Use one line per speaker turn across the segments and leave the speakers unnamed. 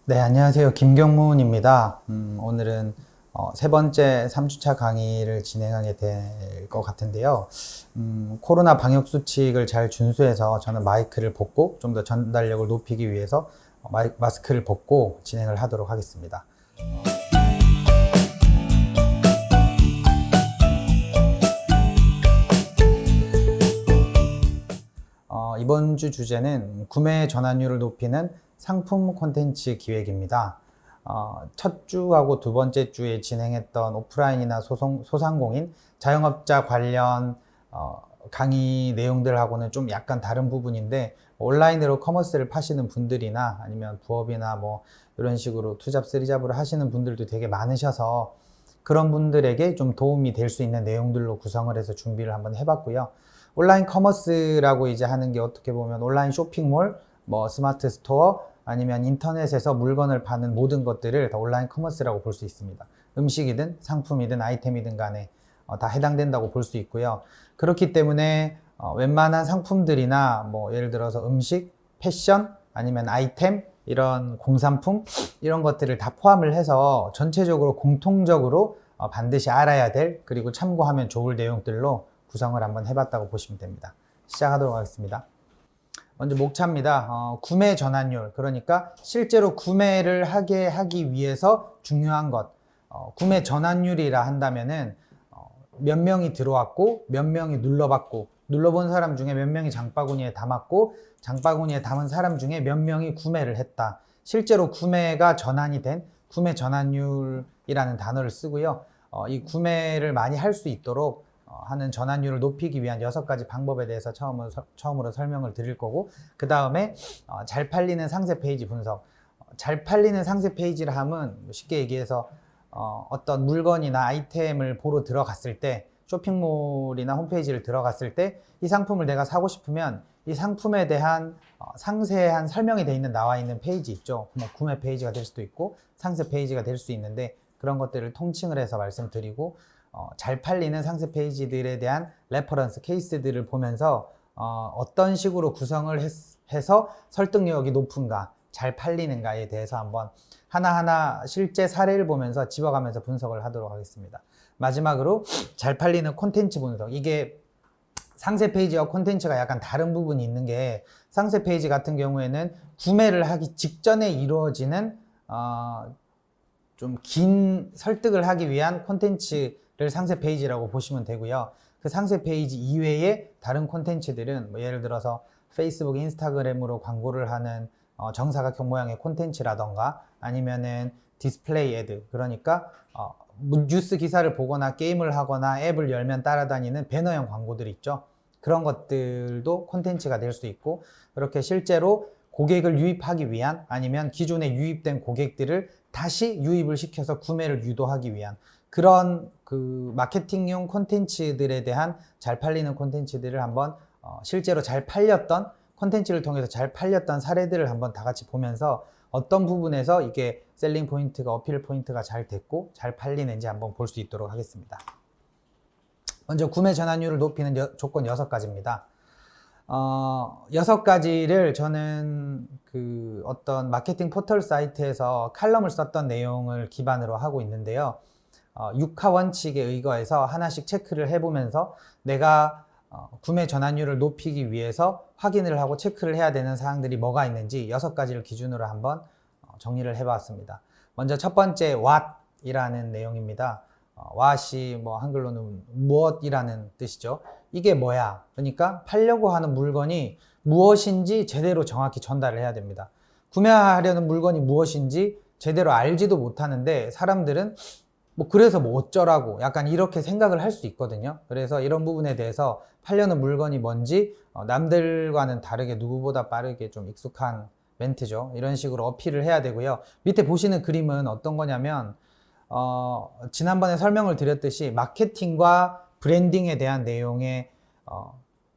네, 안녕하세요. 김경문입니다. 오늘은 세 번째 3주차 강의를 진행하게 될 것 같은데요. 코로나 방역 수칙을 잘 준수해서 저는 마이크를 벗고 좀 더 전달력을 높이기 위해서 마스크를 벗고 진행을 하도록 하겠습니다. 이번 주 주제는 구매 전환율을 높이는 상품 콘텐츠 기획입니다. 첫 주하고 두 번째 주에 진행했던 오프라인이나 소상공인, 자영업자 관련 강의 내용들하고는 좀 약간 다른 부분인데, 온라인으로 커머스를 파시는 분들이나 아니면 부업이나 뭐 이런 식으로 투잡, 쓰리잡으로 하시는 분들도 되게 많으셔서 그런 분들에게 좀 도움이 될 수 있는 내용들로 구성을 해서 준비를 한번 해봤고요. 온라인 커머스라고 이제 하는 게 어떻게 보면 온라인 쇼핑몰, 뭐 스마트 스토어, 아니면 인터넷에서 물건을 파는 모든 것들을 다 온라인 커머스라고 볼 수 있습니다. 음식이든 상품이든 아이템이든 간에 다 해당된다고 볼 수 있고요. 그렇기 때문에 웬만한 상품들이나 뭐 예를 들어서 음식, 패션, 아니면 아이템, 이런 공산품, 이런 것들을 다 포함을 해서 전체적으로 공통적으로 반드시 알아야 될, 그리고 참고하면 좋을 내용들로 구성을 한번 해봤다고 보시면 됩니다. 시작하도록 하겠습니다. 먼저 목차입니다. 구매 전환율, 그러니까 실제로 구매를 하기 위해서 중요한 것, 구매 전환율이라 한다면은 몇 명이 들어왔고 몇 명이 눌러봤고, 눌러본 사람 중에 몇 명이 장바구니에 담았고, 장바구니에 담은 사람 중에 몇 명이 구매를 했다. 실제로 구매가 전환이 된 구매 전환율이라는 단어를 쓰고요. 이 구매를 많이 할 수 있도록 하는 전환율을 높이기 위한 6가지 방법에 대해서 처음으로 설명을 드릴 거고, 그 다음에 잘 팔리는 상세 페이지 분석. 잘 팔리는 상세 페이지를 하면 쉽게 얘기해서 어떤 물건이나 아이템을 보러 들어갔을 때, 쇼핑몰이나 홈페이지를 들어갔을 때 이 상품을 내가 사고 싶으면 이 상품에 대한 상세한 설명이 되어 있는, 나와 있는 페이지 있죠. 뭐 구매 페이지가 될 수도 있고 상세 페이지가 될 수 있는데, 그런 것들을 통칭을 해서 말씀드리고, 잘 팔리는 상세 페이지들에 대한 레퍼런스 케이스들을 보면서 어떤 식으로 구성을 해서 설득력이 높은가, 잘 팔리는가에 대해서 한번 하나하나 실제 사례를 보면서 집어가면서 분석을 하도록 하겠습니다. 마지막으로 잘 팔리는 콘텐츠 분석. 이게 상세 페이지와 콘텐츠가 약간 다른 부분이 있는 게, 상세 페이지 같은 경우에는 구매를 하기 직전에 이루어지는 좀 긴 설득을 하기 위한 콘텐츠를 상세 페이지라고 보시면 되고요. 그 상세 페이지 이외에 다른 콘텐츠들은 뭐 예를 들어서 페이스북, 인스타그램으로 광고를 하는 정사각형 모양의 콘텐츠라던가, 아니면은 디스플레이 애드, 그러니까 뉴스 기사를 보거나 게임을 하거나 앱을 열면 따라다니는 배너형 광고들 있죠. 그런 것들도 콘텐츠가 될 수 있고, 그렇게 실제로 고객을 유입하기 위한, 아니면 기존에 유입된 고객들을 다시 유입을 시켜서 구매를 유도하기 위한 그런 그 마케팅용 콘텐츠들에 대한 잘 팔리는 콘텐츠들을 한번 실제로 잘 팔렸던 콘텐츠를 통해서 잘 팔렸던 사례들을 한번 다 같이 보면서 어떤 부분에서 이게 셀링 포인트가, 어필 포인트가 잘 됐고 잘 팔리는지 한번 볼 수 있도록 하겠습니다. 먼저 구매 전환율을 높이는 조건 6가지입니다. 6가지를 저는 그 어떤 마케팅 포털 사이트에서 칼럼을 썼던 내용을 기반으로 하고 있는데요. 6하 원칙에 의거해서 하나씩 체크를 해보면서 내가 구매 전환율을 높이기 위해서 확인을 하고 체크를 해야 되는 사항들이 뭐가 있는지 6가지를 기준으로 한번 정리를 해봤습니다. 먼저 첫 번째, what이라는 내용입니다. what이 뭐 한글로는 무엇이라는 뜻이죠. 이게 뭐야? 그러니까 팔려고 하는 물건이 무엇인지 제대로 정확히 전달을 해야 됩니다. 구매하려는 물건이 무엇인지 제대로 알지도 못하는데 사람들은 뭐 그래서 뭐 어쩌라고 약간 이렇게 생각을 할 수 있거든요. 그래서 이런 부분에 대해서 팔려는 물건이 뭔지 남들과는 다르게 누구보다 빠르게 좀 익숙한 멘트죠. 이런 식으로 어필을 해야 되고요. 밑에 보시는 그림은 어떤 거냐면 지난번에 설명을 드렸듯이 마케팅과 브랜딩에 대한 내용에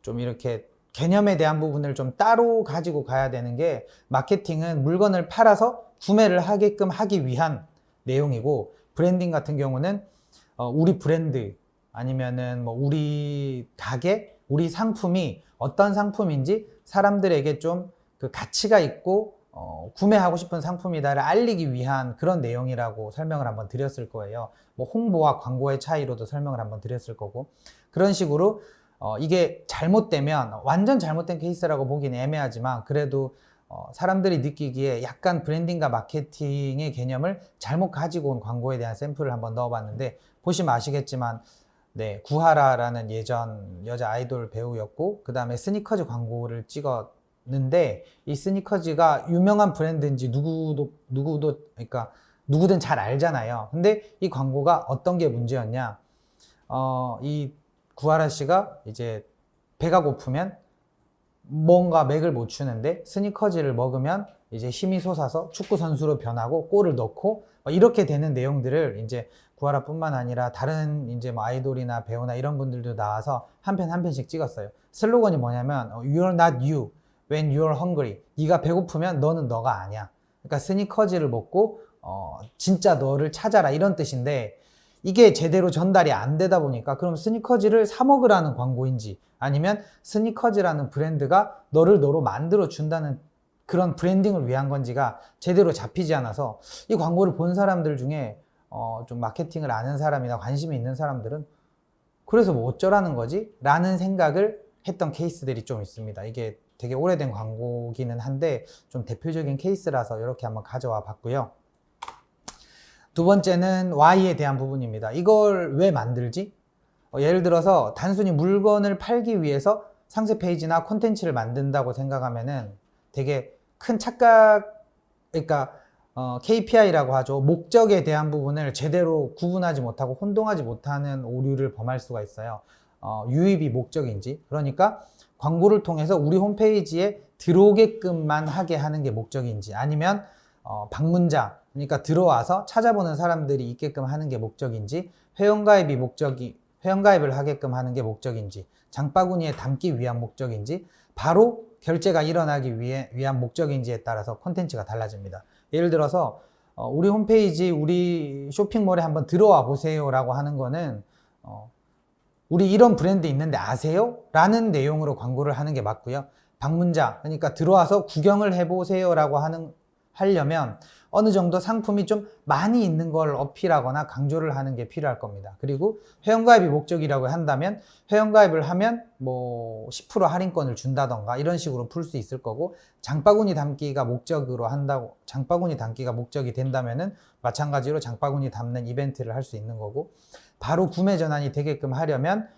좀 이렇게 개념에 대한 부분을 좀 따로 가지고 가야 되는 게, 마케팅은 물건을 팔아서 구매를 하게끔 하기 위한 내용이고, 브랜딩 같은 경우는 우리 브랜드, 아니면은 뭐 우리 가게, 우리 상품이 어떤 상품인지 사람들에게 좀 그 가치가 있고 구매하고 싶은 상품이다를 알리기 위한 그런 내용이라고 설명을 한번 드렸을 거예요. 뭐 홍보와 광고의 차이로도 설명을 한번 드렸을 거고, 그런 식으로 이게 잘못되면 완전 잘못된 케이스라고 보기는 애매하지만, 그래도 사람들이 느끼기에 약간 브랜딩과 마케팅의 개념을 잘못 가지고 온 광고에 대한 샘플을 한번 넣어봤는데, 보시면 아시겠지만 네, 구하라라는 예전 여자 아이돌 배우였고, 그 다음에 스니커즈 광고를 찍었는데, 이 스니커즈가 유명한 브랜드인지 그러니까 누구든 잘 알잖아요. 근데 이 광고가 어떤 게 문제였냐? 이 구하라 씨가 이제 배가 고프면 뭔가 맥을 못 추는데, 스니커즈를 먹으면 이제 힘이 솟아서 축구 선수로 변하고 골을 넣고 이렇게 되는 내용들을 이제 구하라뿐만 아니라 다른 이제 뭐 아이돌이나 배우나 이런 분들도 나와서 한 편 한 편씩 찍었어요. 슬로건이 뭐냐면 You're not you when you're hungry. 네가 배고프면 너는 너가 아니야. 그러니까 스니커즈를 먹고 진짜 너를 찾아라, 이런 뜻인데, 이게 제대로 전달이 안 되다 보니까 그럼 스니커즈를 사 먹으라는 광고인지, 아니면 스니커즈라는 브랜드가 너를 너로 만들어 준다는 그런 브랜딩을 위한 건지가 제대로 잡히지 않아서, 이 광고를 본 사람들 중에 좀 마케팅을 아는 사람이나 관심이 있는 사람들은 그래서 뭐 어쩌라는 거지? 라는 생각을 했던 케이스들이 좀 있습니다. 이게 되게 오래된 광고기는 한데 좀 대표적인 케이스라서 이렇게 한번 가져와 봤고요. 두 번째는 Y에 대한 부분입니다. 이걸 왜 만들지? 예를 들어서 단순히 물건을 팔기 위해서 상세 페이지나 콘텐츠를 만든다고 생각하면은 되게 큰 착각, 그러니까 KPI라고 하죠. 목적에 대한 부분을 제대로 구분하지 못하고 혼동하지 못하는 오류를 범할 수가 있어요. 유입이 목적인지, 그러니까 광고를 통해서 우리 홈페이지에 들어오게끔만 하게 하는 게 목적인지, 아니면 방문자, 그러니까 들어와서 찾아보는 사람들이 있게끔 하는 게 목적인지, 회원가입을 하게끔 하는 게 목적인지, 장바구니에 담기 위한 목적인지, 바로 결제가 일어나기 위한 목적인지에 따라서 콘텐츠가 달라집니다. 예를 들어서 우리 홈페이지, 우리 쇼핑몰에 한번 들어와 보세요 라고 하는 거는 우리 이런 브랜드 있는데 아세요? 라는 내용으로 광고를 하는 게 맞고요. 방문자, 그러니까 들어와서 구경을 해보세요 라고 하려면 어느 정도 상품이 좀 많이 있는 걸 어필하거나 강조를 하는 게 필요할 겁니다. 그리고 회원가입이 목적이라고 한다면 회원가입을 하면 뭐 10% 할인권을 준다던가 이런 식으로 풀 수 있을 거고, 장바구니 담기가 장바구니 담기가 목적이 된다면은 마찬가지로 장바구니 담는 이벤트를 할 수 있는 거고, 바로 구매 전환이 되게끔 하려면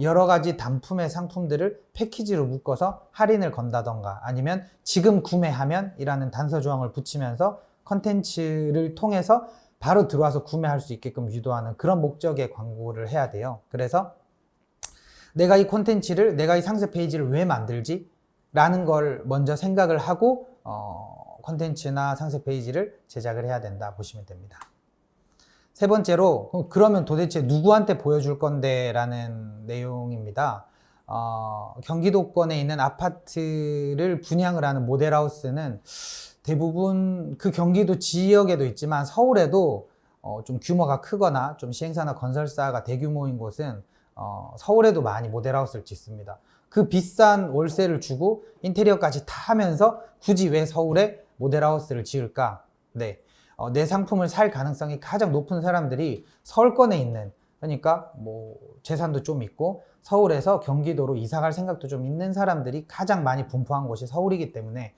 여러 가지 단품의 상품들을 패키지로 묶어서 할인을 건다던가, 아니면 지금 구매하면 이라는 단서 조항을 붙이면서 컨텐츠를 통해서 바로 들어와서 구매할 수 있게끔 유도하는 그런 목적의 광고를 해야 돼요. 그래서 내가 이 콘텐츠를, 내가 이 상세 페이지를 왜 만들지? 라는 걸 먼저 생각을 하고 콘텐츠나 상세 페이지를 제작을 해야 된다 보시면 됩니다. 세 번째로, 그러면 도대체 누구한테 보여줄 건데? 라는 내용입니다. 경기도권에 있는 아파트를 분양을 하는 모델하우스는 대부분 그 경기도 지역에도 있지만 서울에도 좀 규모가 크거나 좀 시행사나 건설사가 대규모인 곳은 서울에도 많이 모델하우스를 짓습니다. 그 비싼 월세를 주고 인테리어까지 다 하면서 굳이 왜 서울에 모델하우스를 지을까? 네. 내 상품을 살 가능성이 가장 높은 사람들이 서울권에 있는, 그러니까 뭐 재산도 좀 있고 서울에서 경기도로 이사 갈 생각도 좀 있는 사람들이 가장 많이 분포한 곳이 서울이기 때문에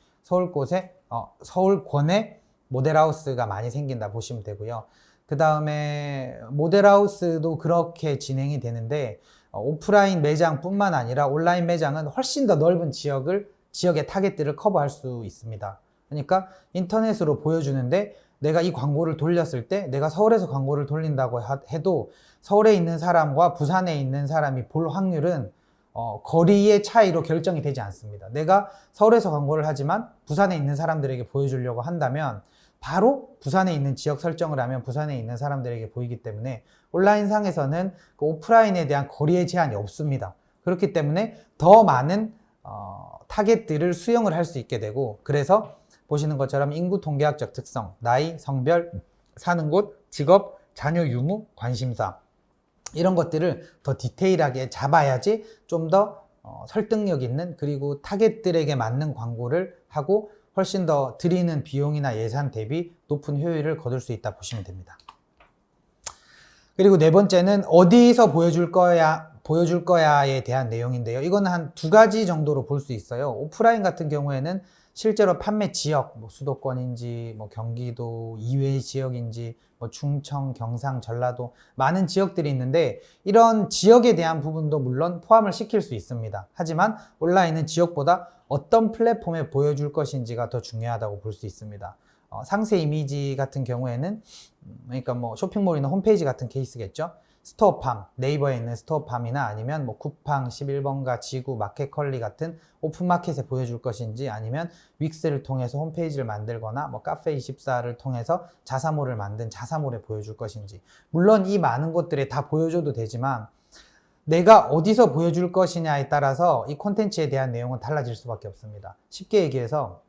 서울권에 모델하우스가 많이 생긴다 보시면 되고요. 그 다음에 모델하우스도 그렇게 진행이 되는데 오프라인 매장뿐만 아니라 온라인 매장은 훨씬 더 넓은 지역의 타겟들을 커버할 수 있습니다. 그러니까 인터넷으로 보여주는데 내가 이 광고를 돌렸을 때, 내가 서울에서 광고를 돌린다고 해도 서울에 있는 사람과 부산에 있는 사람이 볼 확률은 거리의 차이로 결정이 되지 않습니다. 내가 서울에서 광고를 하지만 부산에 있는 사람들에게 보여주려고 한다면 바로 부산에 있는 지역 설정을 하면 부산에 있는 사람들에게 보이기 때문에 온라인 상에서는 그 오프라인에 대한 거리의 제한이 없습니다. 그렇기 때문에 더 많은 타겟들을 수용을 할 수 있게 되고, 그래서 보시는 것처럼 인구 통계학적 특성, 나이, 성별, 사는 곳, 직업, 자녀 유무, 관심사, 이런 것들을 더 디테일하게 잡아야지 좀 더 설득력 있는, 그리고 타겟들에게 맞는 광고를 하고 훨씬 더 들이는 비용이나 예산 대비 높은 효율을 거둘 수 있다 보시면 됩니다. 그리고 네 번째는 어디서 보여줄 거야에 대한 내용인데요. 이거는 한 두 가지 정도로 볼 수 있어요. 오프라인 같은 경우에는 실제로 판매 지역, 뭐 수도권인지, 뭐 경기도 이외의 지역인지, 뭐 충청, 경상, 전라도 많은 지역들이 있는데 이런 지역에 대한 부분도 물론 포함을 시킬 수 있습니다. 하지만 온라인은 지역보다 어떤 플랫폼에 보여줄 것인지가 더 중요하다고 볼 수 있습니다. 상세 이미지 같은 경우에는 그러니까 뭐 쇼핑몰이나 홈페이지 같은 케이스겠죠. 스토어팜, 네이버에 있는 스토어팜이나 아니면 뭐 쿠팡, 11번가, 지구, 마켓컬리 같은 오픈마켓에 보여줄 것인지 아니면 윅스를 통해서 홈페이지를 만들거나 뭐 카페24를 통해서 자사몰을 만든 자사몰에 보여줄 것인지 물론 이 많은 것들에 다 보여줘도 되지만 내가 어디서 보여줄 것이냐에 따라서 이 콘텐츠에 대한 내용은 달라질 수밖에 없습니다. 쉽게 얘기해서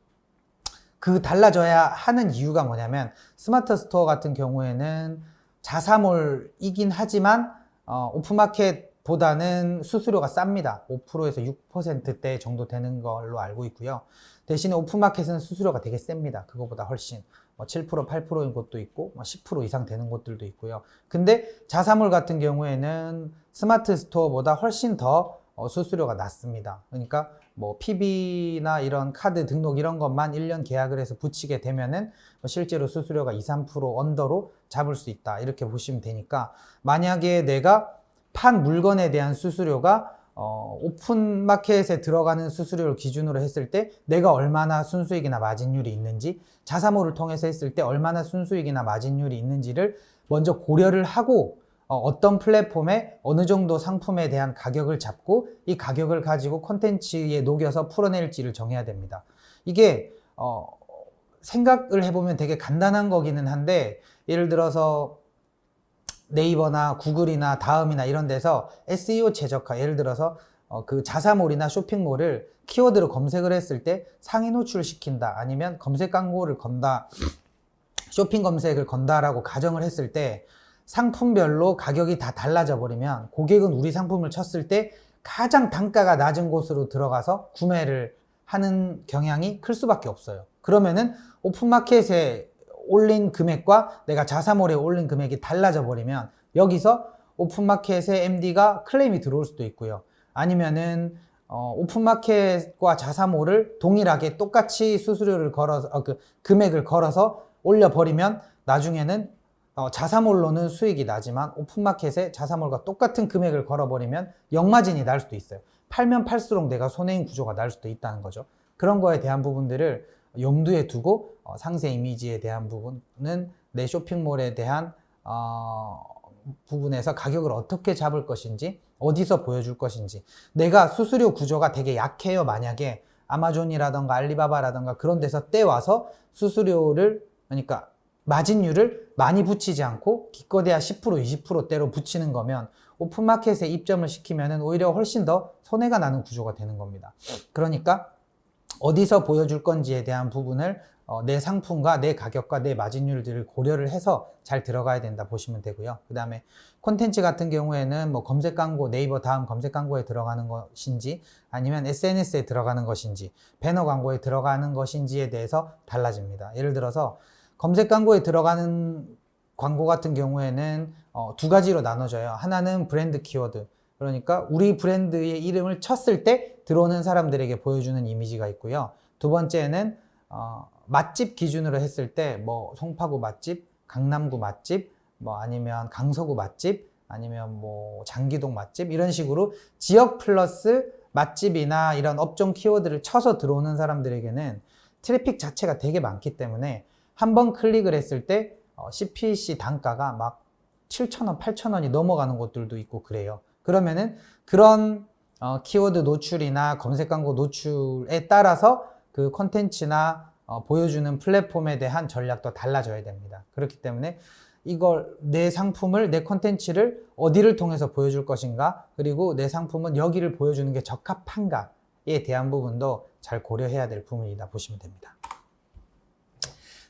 그 달라져야 하는 이유가 뭐냐면 스마트 스토어 같은 경우에는 자사몰이긴 하지만 오픈마켓보다는 수수료가 쌉니다. 5%에서 6%대 정도 되는 걸로 알고 있고요. 대신에 오픈마켓은 수수료가 되게 셉니다. 그거보다 훨씬 7%, 8%인 곳도 있고 10% 이상 되는 곳들도 있고요. 근데 자사몰 같은 경우에는 스마트 스토어보다 훨씬 더 수수료가 낮습니다. 그러니까 뭐 PB나 이런 카드 등록 이런 것만 1년 계약을 해서 붙이게 되면은 실제로 수수료가 2, 3% 언더로 잡을 수 있다. 이렇게 보시면 되니까 만약에 내가 판 물건에 대한 수수료가 오픈마켓에 들어가는 수수료를 기준으로 했을 때 내가 얼마나 순수익이나 마진율이 있는지 자사몰을 통해서 했을 때 얼마나 순수익이나 마진율이 있는지를 먼저 고려를 하고 어떤 플랫폼에 어느 정도 상품에 대한 가격을 잡고 이 가격을 가지고 콘텐츠에 녹여서 풀어낼지를 정해야 됩니다. 이게 생각을 해보면 되게 간단한 거기는 한데 예를 들어서 네이버나 구글이나 다음이나 이런 데서 SEO 최적화 예를 들어서 그 자사몰이나 쇼핑몰을 키워드로 검색을 했을 때 상위 노출시킨다 아니면 검색 광고를 건다 쇼핑 검색을 건다라고 가정을 했을 때 상품별로 가격이 다 달라져 버리면 고객은 우리 상품을 쳤을 때 가장 단가가 낮은 곳으로 들어가서 구매를 하는 경향이 클 수밖에 없어요. 그러면은 오픈마켓에 올린 금액과 내가 자사몰에 올린 금액이 달라져 버리면 여기서 오픈마켓의 MD가 클레임이 들어올 수도 있고요. 아니면은 오픈마켓과 자사몰을 동일하게 똑같이 수수료를 걸어서 금액을 걸어서 올려버리면 나중에는 자사몰로는 수익이 나지만 오픈마켓에 자사몰과 똑같은 금액을 걸어버리면 역마진이 날 수도 있어요. 팔면 팔수록 내가 손해인 구조가 날 수도 있다는 거죠. 그런 거에 대한 부분들을 염두에 두고 상세 이미지에 대한 부분은 내 쇼핑몰에 대한 부분에서 가격을 어떻게 잡을 것인지 어디서 보여줄 것인지 내가 수수료 구조가 되게 약해요. 만약에 아마존이라던가 알리바바라던가 그런 데서 떼와서 수수료를 그러니까 마진율을 많이 붙이지 않고 기껏해야 10%, 20%대로 붙이는 거면 오픈마켓에 입점을 시키면 오히려 훨씬 더 손해가 나는 구조가 되는 겁니다. 그러니까 어디서 보여줄 건지에 대한 부분을 내 상품과 내 가격과 내 마진율들을 고려를 해서 잘 들어가야 된다 보시면 되고요. 그 다음에 콘텐츠 같은 경우에는 뭐 검색 광고, 네이버 다음 검색 광고에 들어가는 것인지 아니면 SNS에 들어가는 것인지 배너 광고에 들어가는 것인지에 대해서 달라집니다. 예를 들어서 검색 광고에 들어가는 광고 같은 경우에는 두 가지로 나눠져요. 하나는 브랜드 키워드. 그러니까 우리 브랜드의 이름을 쳤을 때 들어오는 사람들에게 보여주는 이미지가 있고요. 두 번째는 맛집 기준으로 했을 때 뭐 송파구 맛집, 강남구 맛집, 뭐 아니면 강서구 맛집, 아니면 뭐 장기동 맛집 이런 식으로 지역 플러스 맛집이나 이런 업종 키워드를 쳐서 들어오는 사람들에게는 트래픽 자체가 되게 많기 때문에 한번 클릭을 했을 때 CPC 단가가 막 7,000원, 8,000원이 넘어가는 곳들도 있고 그래요. 그러면은 그런 키워드 노출이나 검색 광고 노출에 따라서 그 콘텐츠나 보여주는 플랫폼에 대한 전략도 달라져야 됩니다. 그렇기 때문에 이걸 내 상품을 내 콘텐츠를 어디를 통해서 보여줄 것인가 그리고 내 상품은 여기를 보여주는 게 적합한가에 대한 부분도 잘 고려해야 될 부분이다 보시면 됩니다.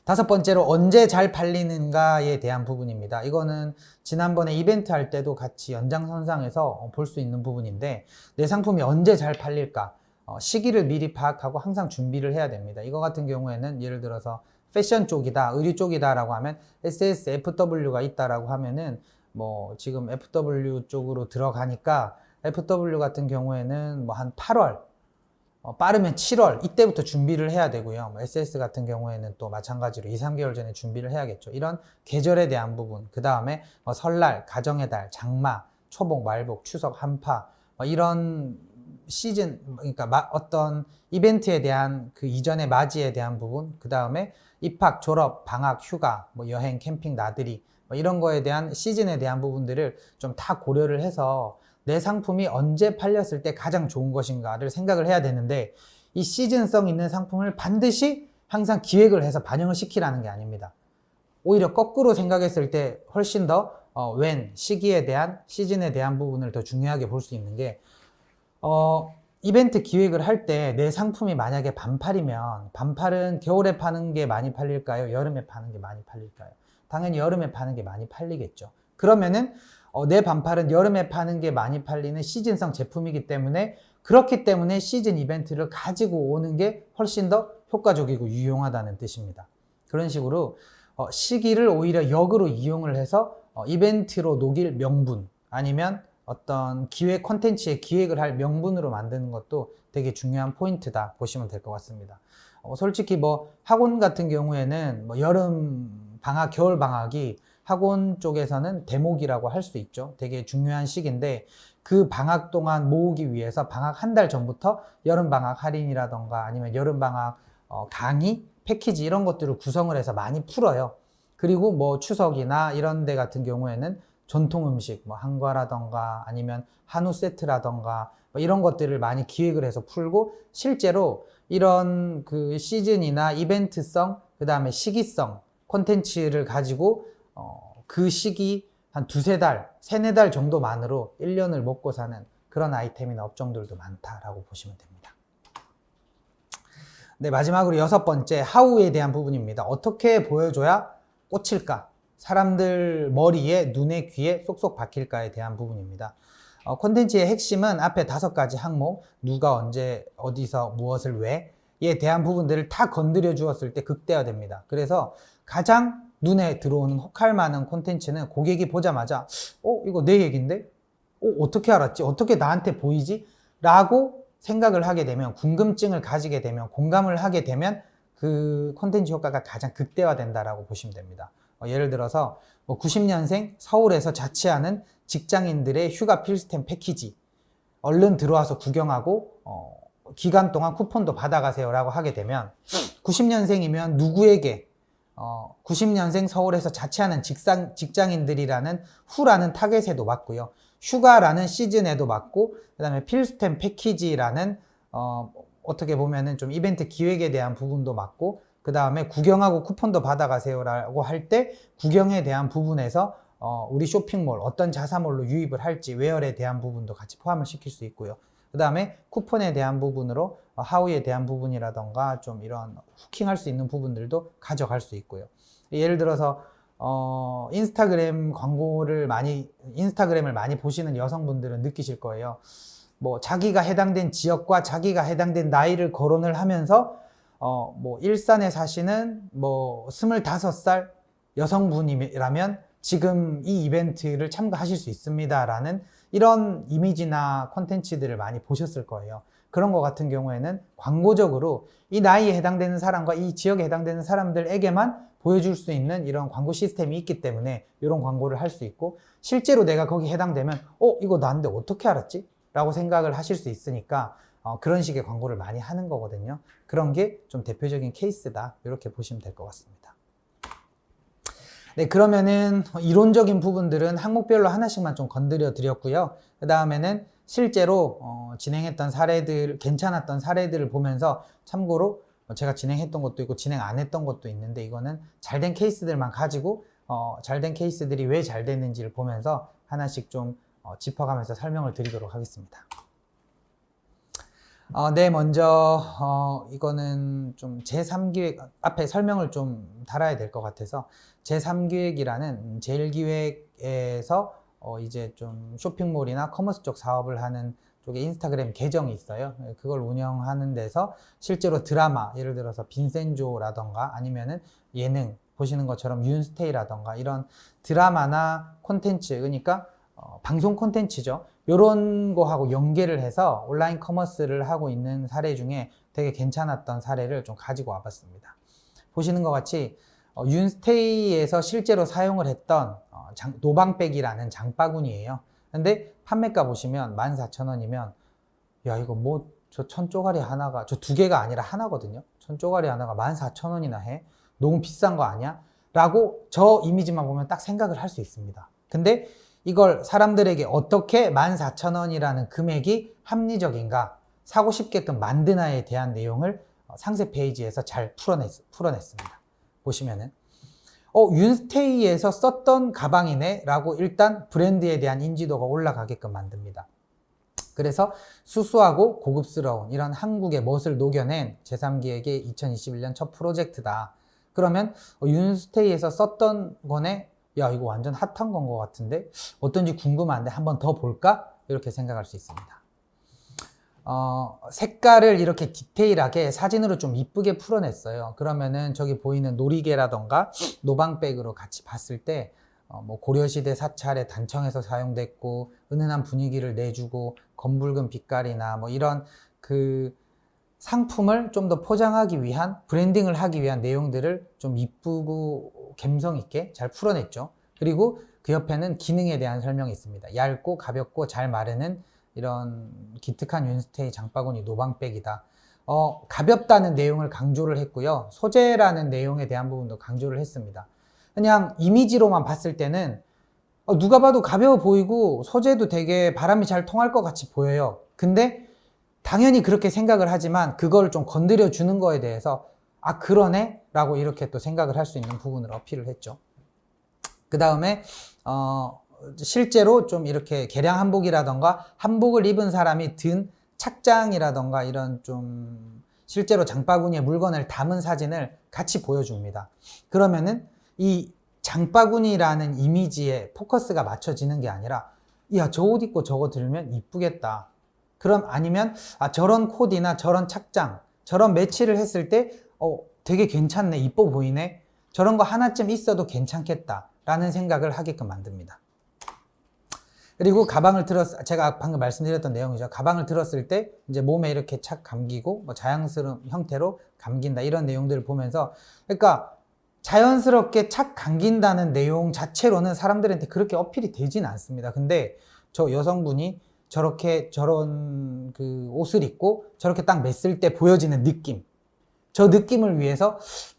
다섯 번째로 언제 잘 팔리는가에 대한 부분입니다. 이거는 지난번에 이벤트 할 때도 같이 연장선상에서 볼 수 있는 부분인데 내 상품이 언제 잘 팔릴까? 시기를 미리 파악하고 항상 준비를 해야 됩니다. 이거 같은 경우에는 예를 들어서 패션 쪽이다, 의류 쪽이다라고 하면 SSFW가 있다라고 하면은 뭐 지금 FW 쪽으로 들어가니까 FW 같은 경우에는 뭐 한 8월, 빠르면 7월 이때부터 준비를 해야 되고요. 뭐 SS 같은 경우에는 또 마찬가지로 2, 3개월 전에 준비를 해야겠죠. 이런 계절에 대한 부분, 그 다음에 설날, 가정의 달, 장마, 초복, 말복, 추석, 한파 이런 시즌, 그러니까 어떤 이벤트에 대한 그 이전의 맞이에 대한 부분, 그 다음에 입학, 졸업, 방학, 휴가, 뭐 여행, 캠핑, 나들이 이런 거에 대한 시즌에 대한 부분들을 좀 다 고려를 해서 내 상품이 언제 팔렸을 때 가장 좋은 것인가를 생각을 해야 되는데, 이 시즌성 있는 상품을 반드시 항상 기획을 해서 반영을 시키라는 게 아닙니다. 오히려 거꾸로 생각했을 때 훨씬 더 시기에 대한, 시즌에 대한 부분을 더 중요하게 볼 수 있는 게, 이벤트 기획을 할 때 내 상품이 만약에 반팔이면 반팔은 겨울에 파는 게 많이 팔릴까요? 여름에 파는 게 많이 팔릴까요? 당연히 여름에 파는 게 많이 팔리겠죠. 그러면은 내 반팔은 여름에 파는 게 많이 팔리는 시즌성 제품이기 때문에, 그렇기 때문에 시즌 이벤트를 가지고 오는 게 훨씬 더 효과적이고 유용하다는 뜻입니다. 그런 식으로 시기를 오히려 역으로 이용을 해서 이벤트로 녹일 명분, 아니면 어떤 기획 콘텐츠의 기획을 할 명분으로 만드는 것도 되게 중요한 포인트다 보시면 될 것 같습니다. 솔직히 뭐 학원 같은 경우에는 뭐 여름 방학, 겨울 방학이 학원 쪽에서는 대목이라고 할 수 있죠. 되게 중요한 시기인데, 그 방학 동안 모으기 위해서 방학 한 달 전부터 여름 방학 할인이라던가 아니면 여름 방학 강의, 패키지 이런 것들을 구성을 해서 많이 풀어요. 그리고 뭐 추석이나 이런 데 같은 경우에는 전통 음식, 뭐 한과라던가 아니면 한우 세트라던가 뭐 이런 것들을 많이 기획을 해서 풀고, 실제로 이런 그 시즌이나 이벤트성, 그 다음에 시기성 콘텐츠를 가지고 그 시기 한 두세 달, 세네 달 정도만으로 1년을 먹고 사는 그런 아이템이나 업종들도 많다라고 보시면 됩니다. 네, 마지막으로 6번째, 하우에 대한 부분입니다. 어떻게 보여줘야 꽂힐까? 사람들 머리에, 눈에, 귀에 쏙쏙 박힐까에 대한 부분입니다. 콘텐츠의 핵심은 앞에 5가지 항목, 누가 언제, 어디서, 무엇을, 왜에 대한 부분들을 다 건드려 주었을 때 극대화됩니다. 그래서 가장 눈에 들어오는 혹할 만한 콘텐츠는 고객이 보자마자 이거 내 얘기인데? 어떻게 알았지? 어떻게 나한테 보이지? 라고 생각을 하게 되면, 궁금증을 가지게 되면, 공감을 하게 되면 그 콘텐츠 효과가 가장 극대화된다라고 보시면 됩니다. 예를 들어서 90년생 서울에서 자취하는 직장인들의 휴가 필수템 패키지, 얼른 들어와서 구경하고 기간 동안 쿠폰도 받아가세요 라고 하게 되면, 90년생이면 누구에게 90년생 서울에서 자취하는 직장인들이라는 후라는 타겟에도 맞고요, 휴가라는 시즌에도 맞고, 그 다음에 필수템 패키지라는 어떻게 보면은 좀 이벤트 기획에 대한 부분도 맞고, 그 다음에 구경하고 쿠폰도 받아가세요 라고 할 때 구경에 대한 부분에서 우리 쇼핑몰 어떤 자사몰로 유입을 할지 웨어에 대한 부분도 같이 포함을 시킬 수 있고요. 그 다음에 쿠폰에 대한 부분으로 하우에 대한 부분이라던가 좀 이런 후킹할 수 있는 부분들도 가져갈 수 있고요. 예를 들어서 인스타그램을 많이 보시는 여성분들은 느끼실 거예요. 뭐 자기가 해당된 지역과 자기가 해당된 나이를 거론을 하면서 뭐 일산에 사시는 뭐 25살 여성분이라면 지금 이 이벤트를 참가하실 수 있습니다 라는 이런 이미지나 콘텐츠들을 많이 보셨을 거예요. 그런 것 같은 경우에는 광고적으로 이 나이에 해당되는 사람과 이 지역에 해당되는 사람들에게만 보여줄 수 있는 이런 광고 시스템이 있기 때문에 이런 광고를 할 수 있고, 실제로 내가 거기 해당되면 이거 나인데 어떻게 알았지? 라고 생각을 하실 수 있으니까 그런 식의 광고를 많이 하는 거거든요. 그런 게 좀 대표적인 케이스다, 이렇게 보시면 될 것 같습니다. 네, 그러면은 이론적인 부분들은 항목별로 하나씩만 좀 건드려 드렸고요. 그 다음에는 실제로 진행했던 사례들, 괜찮았던 사례들을 보면서 참고로 제가 진행했던 것도 있고 진행 안 했던 것도 있는데, 이거는 잘된 케이스들만 가지고 잘된 케이스들이 왜 잘 됐는지를 보면서 하나씩 좀 짚어가면서 설명을 드리도록 하겠습니다. 네, 먼저 이거는 좀 제3기획 앞에 설명을 좀 달아야 될 것 같아서, 제3기획이라는 제1기획에서 이제 좀 쇼핑몰이나 커머스 쪽 사업을 하는 쪽에 인스타그램 계정이 있어요. 그걸 운영하는 데서 실제로 드라마, 예를 들어서 빈센조라던가 아니면은 예능 보시는 것처럼 윤스테이라던가 이런 드라마나 콘텐츠, 그러니까 방송 콘텐츠죠. 이런 거하고 연계를 해서 온라인 커머스를 하고 있는 사례 중에 되게 괜찮았던 사례를 좀 가지고 와봤습니다. 보시는 것 같이 윤스테이에서 실제로 사용을 했던 노방백이라는 장바구니예요. 근데 판매가 보시면 14,000원이면 야 이거 뭐 저 1000쪼가리 하나가 저 2개가 아니라 하나거든요. 1000쪼가리 하나가 14,000원이나 해? 너무 비싼 거 아니야? 라고 저 이미지만 보면 딱 생각을 할 수 있습니다. 근데 이걸 사람들에게 어떻게 14,000원이라는 금액이 합리적인가, 사고 싶게끔 만드나에 대한 내용을 상세 페이지에서 잘 풀어냈습니다. 보시면은 윤스테이에서 썼던 가방이네 라고 일단 브랜드에 대한 인지도가 올라가게끔 만듭니다. 그래서 수수하고 고급스러운 이런 한국의 멋을 녹여낸 제3기획의 2021년 첫 프로젝트다. 그러면 윤스테이에서 썼던 거네? 야 이거 완전 핫한 건 것 같은데 어떤지 궁금한데 한번 더 볼까? 이렇게 생각할 수 있습니다. 색깔을 이렇게 디테일하게 사진으로 좀 이쁘게 풀어냈어요. 그러면은 저기 보이는 놀이개라던가 노방백으로 같이 봤을 때 뭐 고려시대 사찰의 단청에서 사용됐고 은은한 분위기를 내주고 검붉은 빛깔이나 뭐 이런 그 상품을 좀 더 포장하기 위한, 브랜딩을 하기 위한 내용들을 좀 이쁘고 감성 있게 잘 풀어냈죠. 그리고 그 옆에는 기능에 대한 설명이 있습니다. 얇고 가볍고 잘 마르는 이런 기특한 윤스테이 장바구니 노방백이다. 가볍다는 내용을 강조를 했고요. 소재라는 내용에 대한 부분도 강조를 했습니다. 그냥 이미지로만 봤을 때는 누가 봐도 가벼워 보이고 소재도 되게 바람이 잘 통할 것 같이 보여요. 근데 당연히 그렇게 생각을 하지만 그걸 좀 건드려 주는 거에 대해서 아 그러네? 라고 이렇게 또 생각을 할 수 있는 부분을 어필을 했죠. 그 다음에 실제로 좀 이렇게 개량 한복이라던가 한복을 입은 사람이 든 착장이라던가 이런 좀 실제로 장바구니에 물건을 담은 사진을 같이 보여줍니다. 그러면은 이 장바구니라는 이미지에 포커스가 맞춰지는 게 아니라 야, 저 옷 입고 저거 들면 이쁘겠다. 그럼 아니면 저런 코디나 저런 착장, 저런 매치를 했을 때 되게 괜찮네, 이뻐 보이네. 저런 거 하나쯤 있어도 괜찮겠다 라는 생각을 하게끔 만듭니다. 그리고 가방을 제가 방금 말씀드렸던 내용이죠. 가방을 들었을 때 이제 몸에 이렇게 착 감기고 뭐 자연스러운 형태로 감긴다 이런 내용들을 보면서 그러니까 자연스럽게 착 감긴다는 내용 자체로는 사람들한테 그렇게 어필이 되진 않습니다. 근데 저 여성분이 저런 그 옷을 입고 저렇게 딱 맸을 때 보여지는 느낌, 저 느낌을 위해서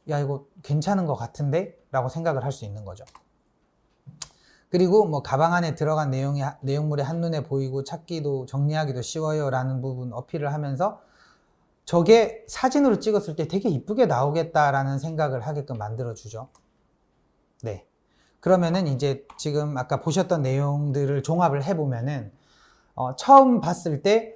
야 이거 괜찮은 것 같은데 라고 생각을 할 수 있는 거죠. 그리고 뭐 가방 안에 들어간 내용물이 한눈에 보이고 찾기도 정리하기도 쉬워요 라는 부분 어필을 하면서 저게 사진으로 찍었을 때 되게 이쁘게 나오겠다라는 생각을 하게끔 만들어주죠. 네. 그러면은 이제 지금 아까 보셨던 내용들을 종합을 해보면은 처음 봤을 때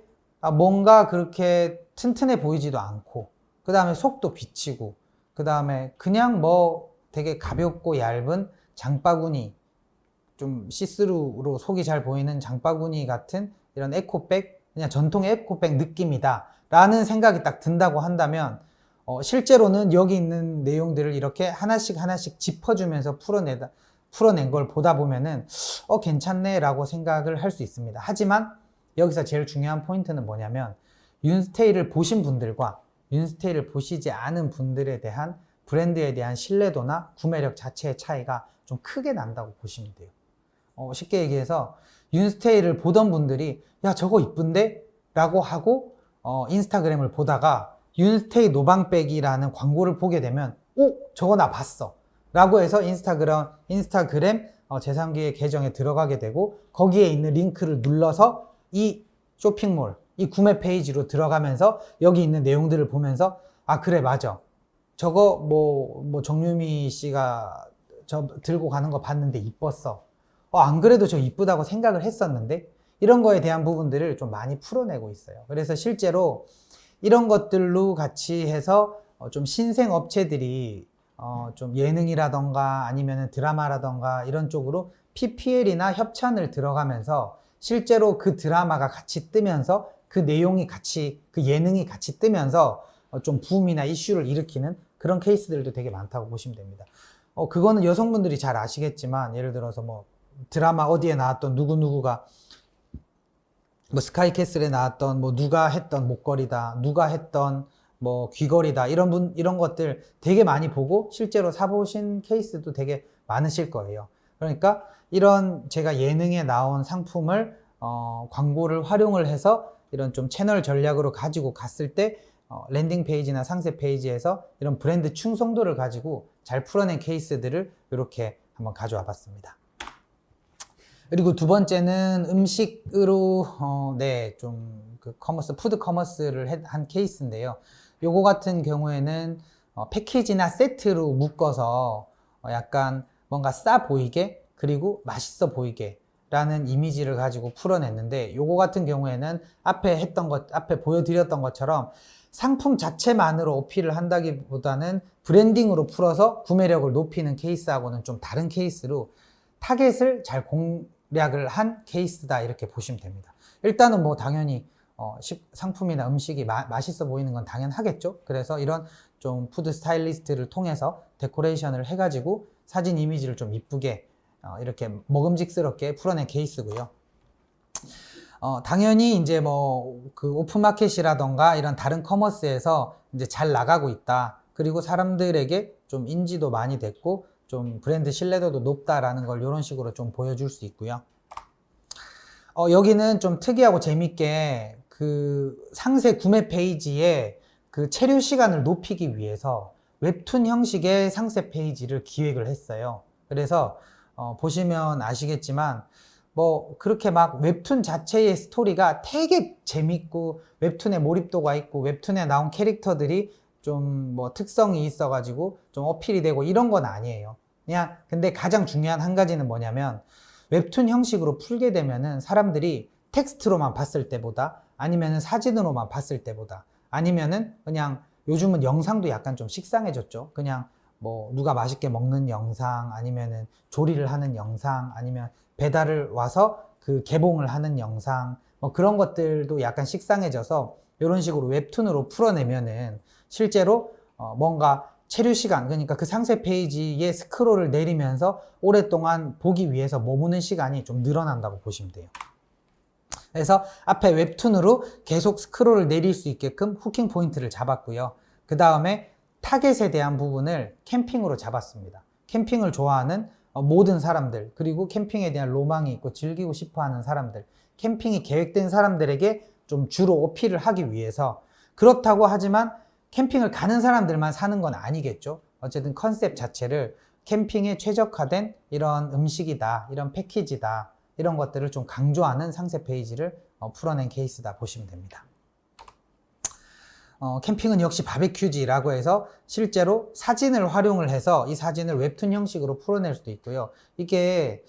뭔가 그렇게 튼튼해 보이지도 않고 그 다음에 속도 비치고 그 다음에 그냥 뭐 되게 가볍고 얇은 장바구니, 좀 시스루로 속이 잘 보이는 장바구니 같은 이런 에코백, 그냥 전통의 에코백 느낌이다 라는 생각이 딱 든다고 한다면 실제로는 여기 있는 내용들을 이렇게 하나씩 짚어주면서 풀어낸 걸 보다 보면은 괜찮네 라고 생각을 할 수 있습니다. 하지만 여기서 제일 중요한 포인트는 뭐냐면 윤스테이를 보신 분들과 윤스테이를 보시지 않은 분들에 대한 브랜드에 대한 신뢰도나 구매력 자체의 차이가 좀 크게 난다고 보시면 돼요. 쉽게 얘기해서 윤스테이를 보던 분들이 야 저거 이쁜데? 라고 하고 인스타그램을 보다가 윤스테이 노방백이라는 광고를 보게 되면 저거 나 봤어 라고 해서 인스타그램 제3기의 계정에 들어가게 되고 거기에 있는 링크를 눌러서 이 쇼핑몰, 이 구매 페이지로 들어가면서 여기 있는 내용들을 보면서 아 그래 맞아 저거 뭐 정유미 씨가 저 들고 가는 거 봤는데 이뻤어. 안 그래도 저 이쁘다고 생각을 했었는데 이런 거에 대한 부분들을 좀 많이 풀어내고 있어요. 그래서 실제로 이런 것들로 같이 해서 좀 신생 업체들이 좀 예능이라던가 아니면 드라마라던가 이런 쪽으로 PPL이나 협찬을 들어가면서 실제로 그 드라마가 같이 뜨면서 그 내용이 같이, 그 예능이 같이 뜨면서 좀 붐이나 이슈를 일으키는 그런 케이스들도 되게 많다고 보시면 됩니다. 그거는 여성분들이 잘 아시겠지만, 예를 들어서 뭐 드라마 어디에 나왔던 누구누구가 뭐 스카이캐슬에 나왔던 뭐 누가 했던 목걸이다, 누가 했던 뭐 귀걸이다, 이런 것들 되게 많이 보고 실제로 사보신 케이스도 되게 많으실 거예요. 그러니까 이런 제가 예능에 나온 상품을 광고를 활용을 해서 이런 좀 채널 전략으로 가지고 갔을 때 랜딩 페이지나 상세 페이지에서 이런 브랜드 충성도를 가지고 잘 풀어낸 케이스들을 이렇게 한번 가져와 봤습니다. 그리고 두 번째는 음식으로 좀 그 커머스, 푸드 커머스를 한 케이스인데요. 요거 같은 경우에는 패키지나 세트로 묶어서 약간 뭔가 싸 보이게 그리고 맛있어 보이게 라는 이미지를 가지고 풀어냈는데, 요거 같은 경우에는 앞에 보여드렸던 것처럼 상품 자체만으로 어필을 한다기보다는 브랜딩으로 풀어서 구매력을 높이는 케이스하고는 좀 다른 케이스로 타겟을 잘 공략을 한 케이스다, 이렇게 보시면 됩니다. 일단은 뭐 당연히 상품이나 음식이 맛있어 보이는 건 당연하겠죠. 그래서 이런 좀 푸드 스타일리스트를 통해서 데코레이션을 해가지고 사진 이미지를 좀 이쁘게 이렇게 먹음직스럽게 풀어낸 케이스고요. 당연히 이제 뭐 그 오픈마켓이라던가 이런 다른 커머스에서 이제 잘 나가고 있다, 그리고 사람들에게 좀 인지도 많이 됐고 좀 브랜드 신뢰도도 높다라는 걸 이런 식으로 좀 보여줄 수 있고요. 여기는 좀 특이하고 재밌게 그 상세 구매 페이지에 그 체류 시간을 높이기 위해서 웹툰 형식의 상세 페이지를 기획을 했어요. 그래서 보시면 아시겠지만 뭐 그렇게 막 웹툰 자체의 스토리가 되게 재밌고 웹툰에 몰입도가 있고 웹툰에 나온 캐릭터들이 좀 뭐 특성이 있어 가지고 좀 어필이 되고 이런 건 아니에요. 그냥 근데 가장 중요한 한 가지는 뭐냐면, 웹툰 형식으로 풀게 되면은 사람들이 텍스트로만 봤을 때보다, 아니면은 사진으로만 봤을 때보다, 아니면은 그냥 요즘은 영상도 약간 좀 식상해졌죠. 그냥 뭐 누가 맛있게 먹는 영상, 아니면은 조리를 하는 영상, 아니면 배달을 와서 그 개봉을 하는 영상, 뭐 그런 것들도 약간 식상해져서 이런 식으로 웹툰으로 풀어내면은 실제로 뭔가 체류 시간, 그러니까 그 상세 페이지에 스크롤을 내리면서 오랫동안 보기 위해서 머무는 시간이 좀 늘어난다고 보시면 돼요. 그래서 앞에 웹툰으로 계속 스크롤을 내릴 수 있게끔 후킹 포인트를 잡았고요. 그 다음에 타겟에 대한 부분을 캠핑으로 잡았습니다. 캠핑을 좋아하는 모든 사람들, 그리고 캠핑에 대한 로망이 있고 즐기고 싶어 하는 사람들, 캠핑이 계획된 사람들에게 좀 주로 어필을 하기 위해서, 그렇다고 하지만 캠핑을 가는 사람들만 사는 건 아니겠죠. 어쨌든 컨셉 자체를 캠핑에 최적화된 이런 음식이다, 이런 패키지다, 이런 것들을 좀 강조하는 상세 페이지를 풀어낸 케이스다 보시면 됩니다. 캠핑은 역시 바베큐지라고 해서 실제로 사진을 활용을 해서 이 사진을 웹툰 형식으로 풀어낼 수도 있고요. 이게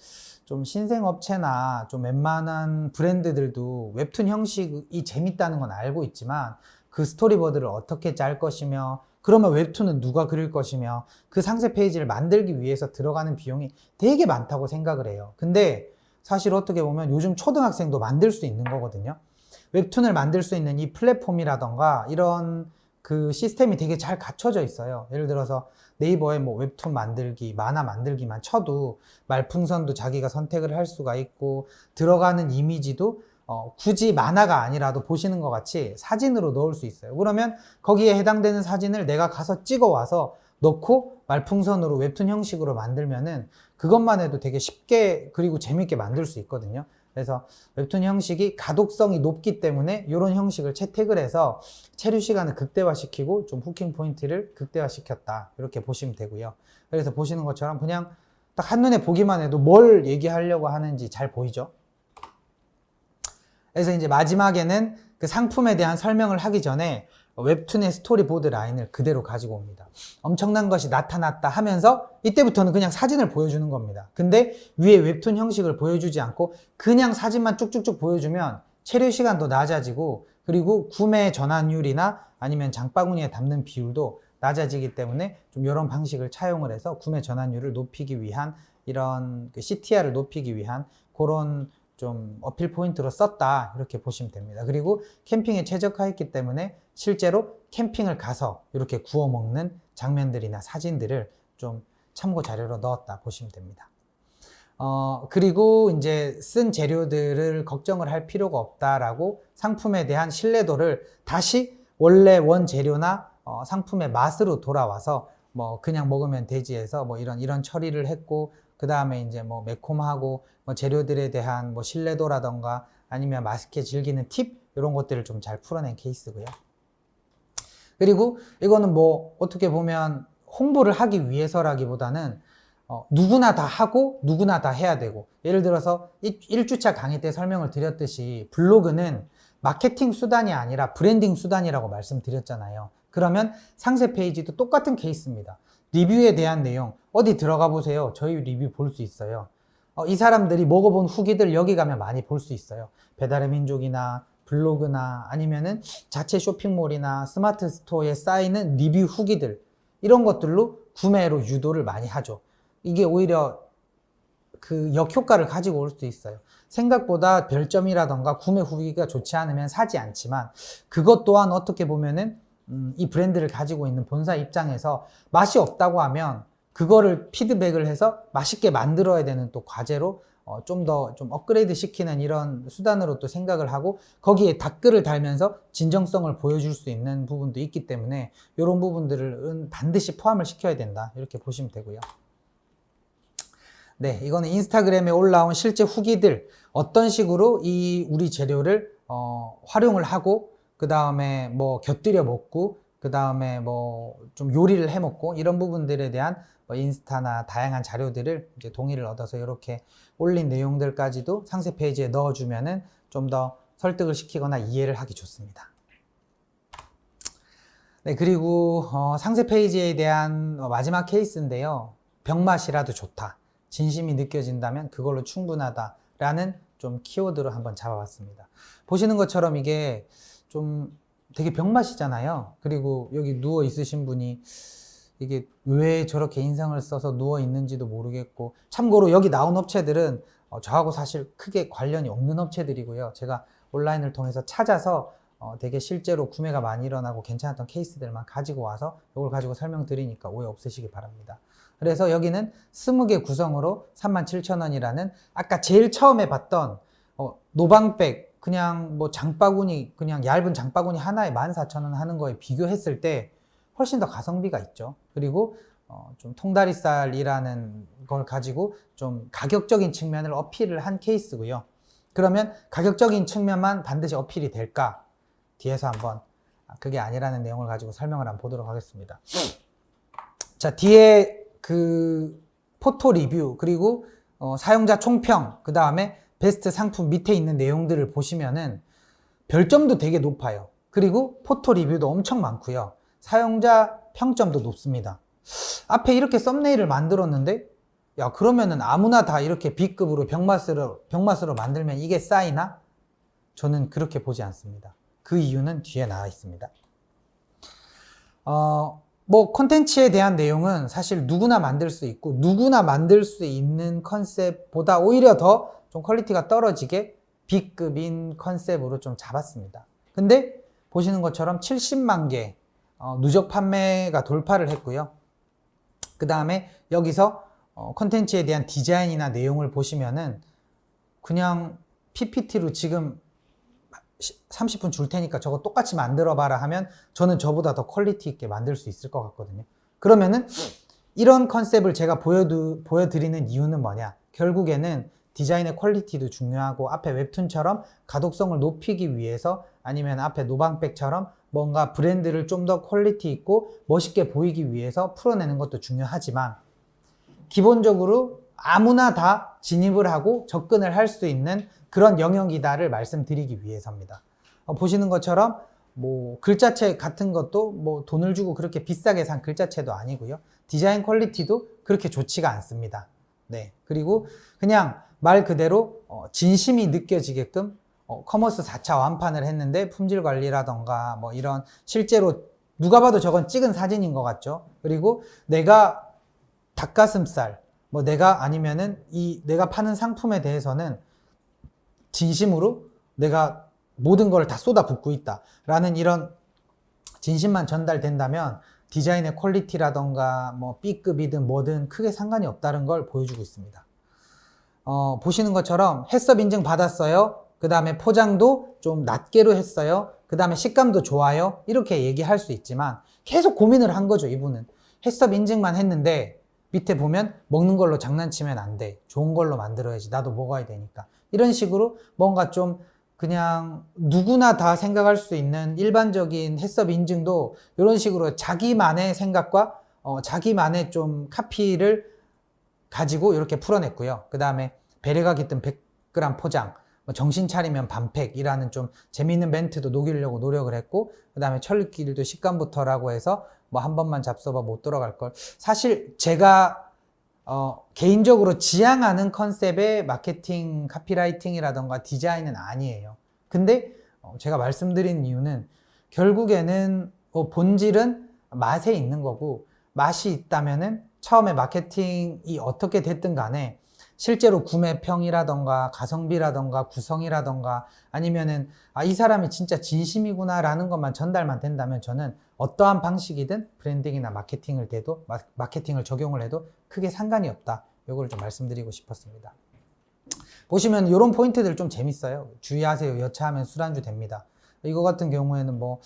좀 신생업체나 좀 웬만한 브랜드들도 웹툰 형식이 재밌다는 건 알고 있지만 그 스토리보드를 어떻게 짤 것이며, 그러면 웹툰은 누가 그릴 것이며, 그 상세 페이지를 만들기 위해서 들어가는 비용이 되게 많다고 생각을 해요. 근데 사실 어떻게 보면 요즘 초등학생도 만들 수 있는 거거든요. 웹툰을 만들 수 있는 이 플랫폼이라던가 이런 그 시스템이 되게 잘 갖춰져 있어요. 예를 들어서 네이버에 뭐 웹툰 만들기, 만화 만들기만 쳐도 말풍선도 자기가 선택을 할 수가 있고, 들어가는 이미지도 굳이 만화가 아니라도 보시는 것 같이 사진으로 넣을 수 있어요. 그러면 거기에 해당되는 사진을 내가 가서 찍어 와서 넣고 말풍선으로 웹툰 형식으로 만들면은 그것만 해도 되게 쉽게 그리고 재밌게 만들 수 있거든요. 그래서 웹툰 형식이 가독성이 높기 때문에 이런 형식을 채택을 해서 체류 시간을 극대화시키고 좀 후킹 포인트를 극대화시켰다, 이렇게 보시면 되고요. 그래서 보시는 것처럼 그냥 딱 한눈에 보기만 해도 뭘 얘기하려고 하는지 잘 보이죠? 그래서 이제 마지막에는 그 상품에 대한 설명을 하기 전에 웹툰의 스토리보드 라인을 그대로 가지고 옵니다. 엄청난 것이 나타났다 하면서 이때부터는 그냥 사진을 보여주는 겁니다. 근데 위에 웹툰 형식을 보여주지 않고 그냥 사진만 쭉쭉쭉 보여주면 체류 시간도 낮아지고, 그리고 구매 전환율이나 아니면 장바구니에 담는 비율도 낮아지기 때문에 좀 이런 방식을 차용을 해서 구매 전환율을 높이기 위한, 이런 그 CTR을 높이기 위한 그런 좀 어필 포인트로 썼다 이렇게 보시면 됩니다. 그리고 캠핑에 최적화했기 때문에 실제로 캠핑을 가서 이렇게 구워 먹는 장면들이나 사진들을 좀 참고 자료로 넣었다 보시면 됩니다. 그리고 이제 쓴 재료들을 걱정을 할 필요가 없다라고 상품에 대한 신뢰도를 다시 원래 원재료나 상품의 맛으로 돌아와서 뭐 그냥 먹으면 되지 해서 뭐 이런 처리를 했고, 그 다음에 이제 뭐 매콤하고 뭐 재료들에 대한 뭐 신뢰도라던가 아니면 맛있게 즐기는 팁 이런 것들을 좀 잘 풀어낸 케이스고요. 그리고 이거는 뭐 어떻게 보면 홍보를 하기 위해서라기보다는 누구나 다 하고 누구나 다 해야 되고, 예를 들어서 1주차 강의 때 설명을 드렸듯이 블로그는 마케팅 수단이 아니라 브랜딩 수단이라고 말씀드렸잖아요. 그러면 상세 페이지도 똑같은 케이스입니다. 리뷰에 대한 내용 어디 들어가 보세요. 저희 리뷰 볼 수 있어요. 이 사람들이 먹어본 후기들 여기 가면 많이 볼 수 있어요. 배달의 민족이나 블로그나 아니면은 자체 쇼핑몰이나 스마트 스토어에 쌓이는 리뷰 후기들, 이런 것들로 구매로 유도를 많이 하죠. 이게 오히려 그 역효과를 가지고 올 수도 있어요. 생각보다 별점이라던가 구매 후기가 좋지 않으면 사지 않지만, 그것 또한 어떻게 보면은 이 브랜드를 가지고 있는 본사 입장에서 맛이 없다고 하면 그거를 피드백을 해서 맛있게 만들어야 되는 또 과제로 좀 더 좀 업그레이드 시키는 이런 수단으로 또 생각을 하고, 거기에 댓글을 달면서 진정성을 보여줄 수 있는 부분도 있기 때문에 이런 부분들은 반드시 포함을 시켜야 된다 이렇게 보시면 되고요. 네, 이거는 인스타그램에 올라온 실제 후기들, 어떤 식으로 이 우리 재료를 활용을 하고, 그 다음에 뭐 곁들여 먹고, 그 다음에 뭐 좀 요리를 해 먹고, 이런 부분들에 대한 인스타나 다양한 자료들을 이제 동의를 얻어서 이렇게 올린 내용들까지도 상세 페이지에 넣어주면은 좀 더 설득을 시키거나 이해를 하기 좋습니다. 네, 그리고 상세 페이지에 대한 마지막 케이스인데요. 병맛이라도 좋다, 진심이 느껴진다면 그걸로 충분하다라는 좀 키워드로 한번 잡아봤습니다. 보시는 것처럼 이게 좀 되게 병맛이잖아요. 그리고 여기 누워 있으신 분이 이게 왜 저렇게 인상을 써서 누워 있는지도 모르겠고, 참고로 여기 나온 업체들은 저하고 사실 크게 관련이 없는 업체들이고요. 제가 온라인을 통해서 찾아서 되게 실제로 구매가 많이 일어나고 괜찮았던 케이스들만 가지고 와서 이걸 가지고 설명드리니까 오해 없으시기 바랍니다. 그래서 여기는 20개 구성으로 37,000원이라는 아까 제일 처음에 봤던 노방백, 그냥 뭐 장바구니, 그냥 얇은 장바구니 하나에 14,000원 하는 거에 비교했을 때 훨씬 더 가성비가 있죠. 그리고 좀 통다리살이라는 걸 가지고 좀 가격적인 측면을 어필을 한 케이스고요. 그러면 가격적인 측면만 반드시 어필이 될까? 뒤에서 한번 그게 아니라는 내용을 가지고 설명을 한번 보도록 하겠습니다. 자, 뒤에 그 포토 리뷰, 그리고 사용자 총평, 그 다음에 베스트 상품 밑에 있는 내용들을 보시면은 별점도 되게 높아요. 그리고 포토 리뷰도 엄청 많고요. 사용자 평점도 높습니다. 앞에 이렇게 썸네일을 만들었는데, 야, 그러면은 아무나 다 이렇게 B급으로 병맛으로 만들면 이게 쌓이나? 저는 그렇게 보지 않습니다. 그 이유는 뒤에 나와 있습니다. 뭐 콘텐츠에 대한 내용은 사실 누구나 만들 수 있고, 누구나 만들 수 있는 컨셉보다 오히려 더 좀 퀄리티가 떨어지게 B급인 컨셉으로 좀 잡았습니다. 근데 보시는 것처럼 70만 개 누적 판매가 돌파를 했고요. 그 다음에 여기서 콘텐츠에 대한 디자인이나 내용을 보시면은 그냥 PPT로 지금 30분 줄 테니까 저거 똑같이 만들어 봐라 하면 저는 저보다 더 퀄리티 있게 만들 수 있을 것 같거든요. 그러면은 이런 컨셉을 제가 보여드리는 이유는 뭐냐? 결국에는 디자인의 퀄리티도 중요하고, 앞에 웹툰처럼 가독성을 높이기 위해서, 아니면 앞에 노방백처럼 뭔가 브랜드를 좀 더 퀄리티 있고 멋있게 보이기 위해서 풀어내는 것도 중요하지만, 기본적으로 아무나 다 진입을 하고 접근을 할 수 있는 그런 영역이다를 말씀드리기 위해서입니다. 보시는 것처럼 뭐 글자체 같은 것도 뭐 돈을 주고 그렇게 비싸게 산 글자체도 아니고요. 디자인 퀄리티도 그렇게 좋지가 않습니다. 네. 그리고 그냥 말 그대로 진심이 느껴지게끔 커머스 4차 완판을 했는데 품질 관리라던가 뭐 이런, 실제로 누가 봐도 저건 찍은 사진인 것 같죠. 그리고 내가 닭가슴살, 뭐 내가 아니면은 내가 파는 상품에 대해서는 진심으로 내가 모든 걸 다 쏟아붓고 있다 라는 이런 진심만 전달된다면 디자인의 퀄리티라던가 뭐 B급이든 뭐든 크게 상관이 없다는 걸 보여주고 있습니다. 보시는 것처럼 해썹 인증 받았어요. 그 다음에 포장도 좀 낱개로 했어요. 그 다음에 식감도 좋아요. 이렇게 얘기할 수 있지만 계속 고민을 한 거죠. 이분은 해썹 인증만 했는데 밑에 보면 먹는 걸로 장난치면 안 돼. 좋은 걸로 만들어야지. 나도 먹어야 되니까. 이런 식으로 뭔가 좀 그냥 누구나 다 생각할 수 있는 일반적인 해썹 인증도 이런 식으로 자기만의 생각과 자기만의 좀 카피를 가지고 이렇게 풀어냈고요. 그 다음에 배려가 깃든 100g 포장, 정신 차리면 반팩이라는 좀 재미있는 멘트도 녹이려고 노력을 했고, 그 다음에 철길도 식감부터라고 해서 뭐 한 번만 잡숴봐 못 돌아갈 걸. 사실 제가 개인적으로 지향하는 컨셉의 마케팅 카피라이팅이라던가 디자인은 아니에요. 근데 제가 말씀드린 이유는 결국에는 본질은 맛에 있는 거고, 맛이 있다면은 처음에 마케팅이 어떻게 됐든 간에 실제로 구매평이라던가 가성비라던가 구성이라던가 아니면은 이 사람이 진짜 진심이구나 라는 것만 전달만 된다면 저는 어떠한 방식이든 브랜딩이나 마케팅을 적용을 해도 크게 상관이 없다. 이걸 좀 말씀드리고 싶었습니다. 보시면 이런 포인트들 좀 재밌어요. 주의하세요. 여차하면 술안주 됩니다. 이거 같은 경우에는 뭐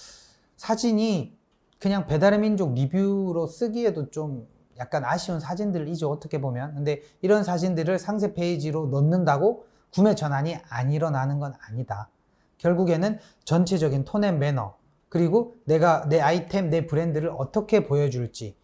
사진이 그냥 배달의 민족 리뷰로 쓰기에도 좀 약간 아쉬운 사진들이죠, 어떻게 보면. 근데 이런 사진들을 상세 페이지로 넣는다고 구매 전환이 안 일어나는 건 아니다. 결국에는 전체적인 톤 앤 매너, 그리고 내가 내 아이템, 내 브랜드를 어떻게 보여줄지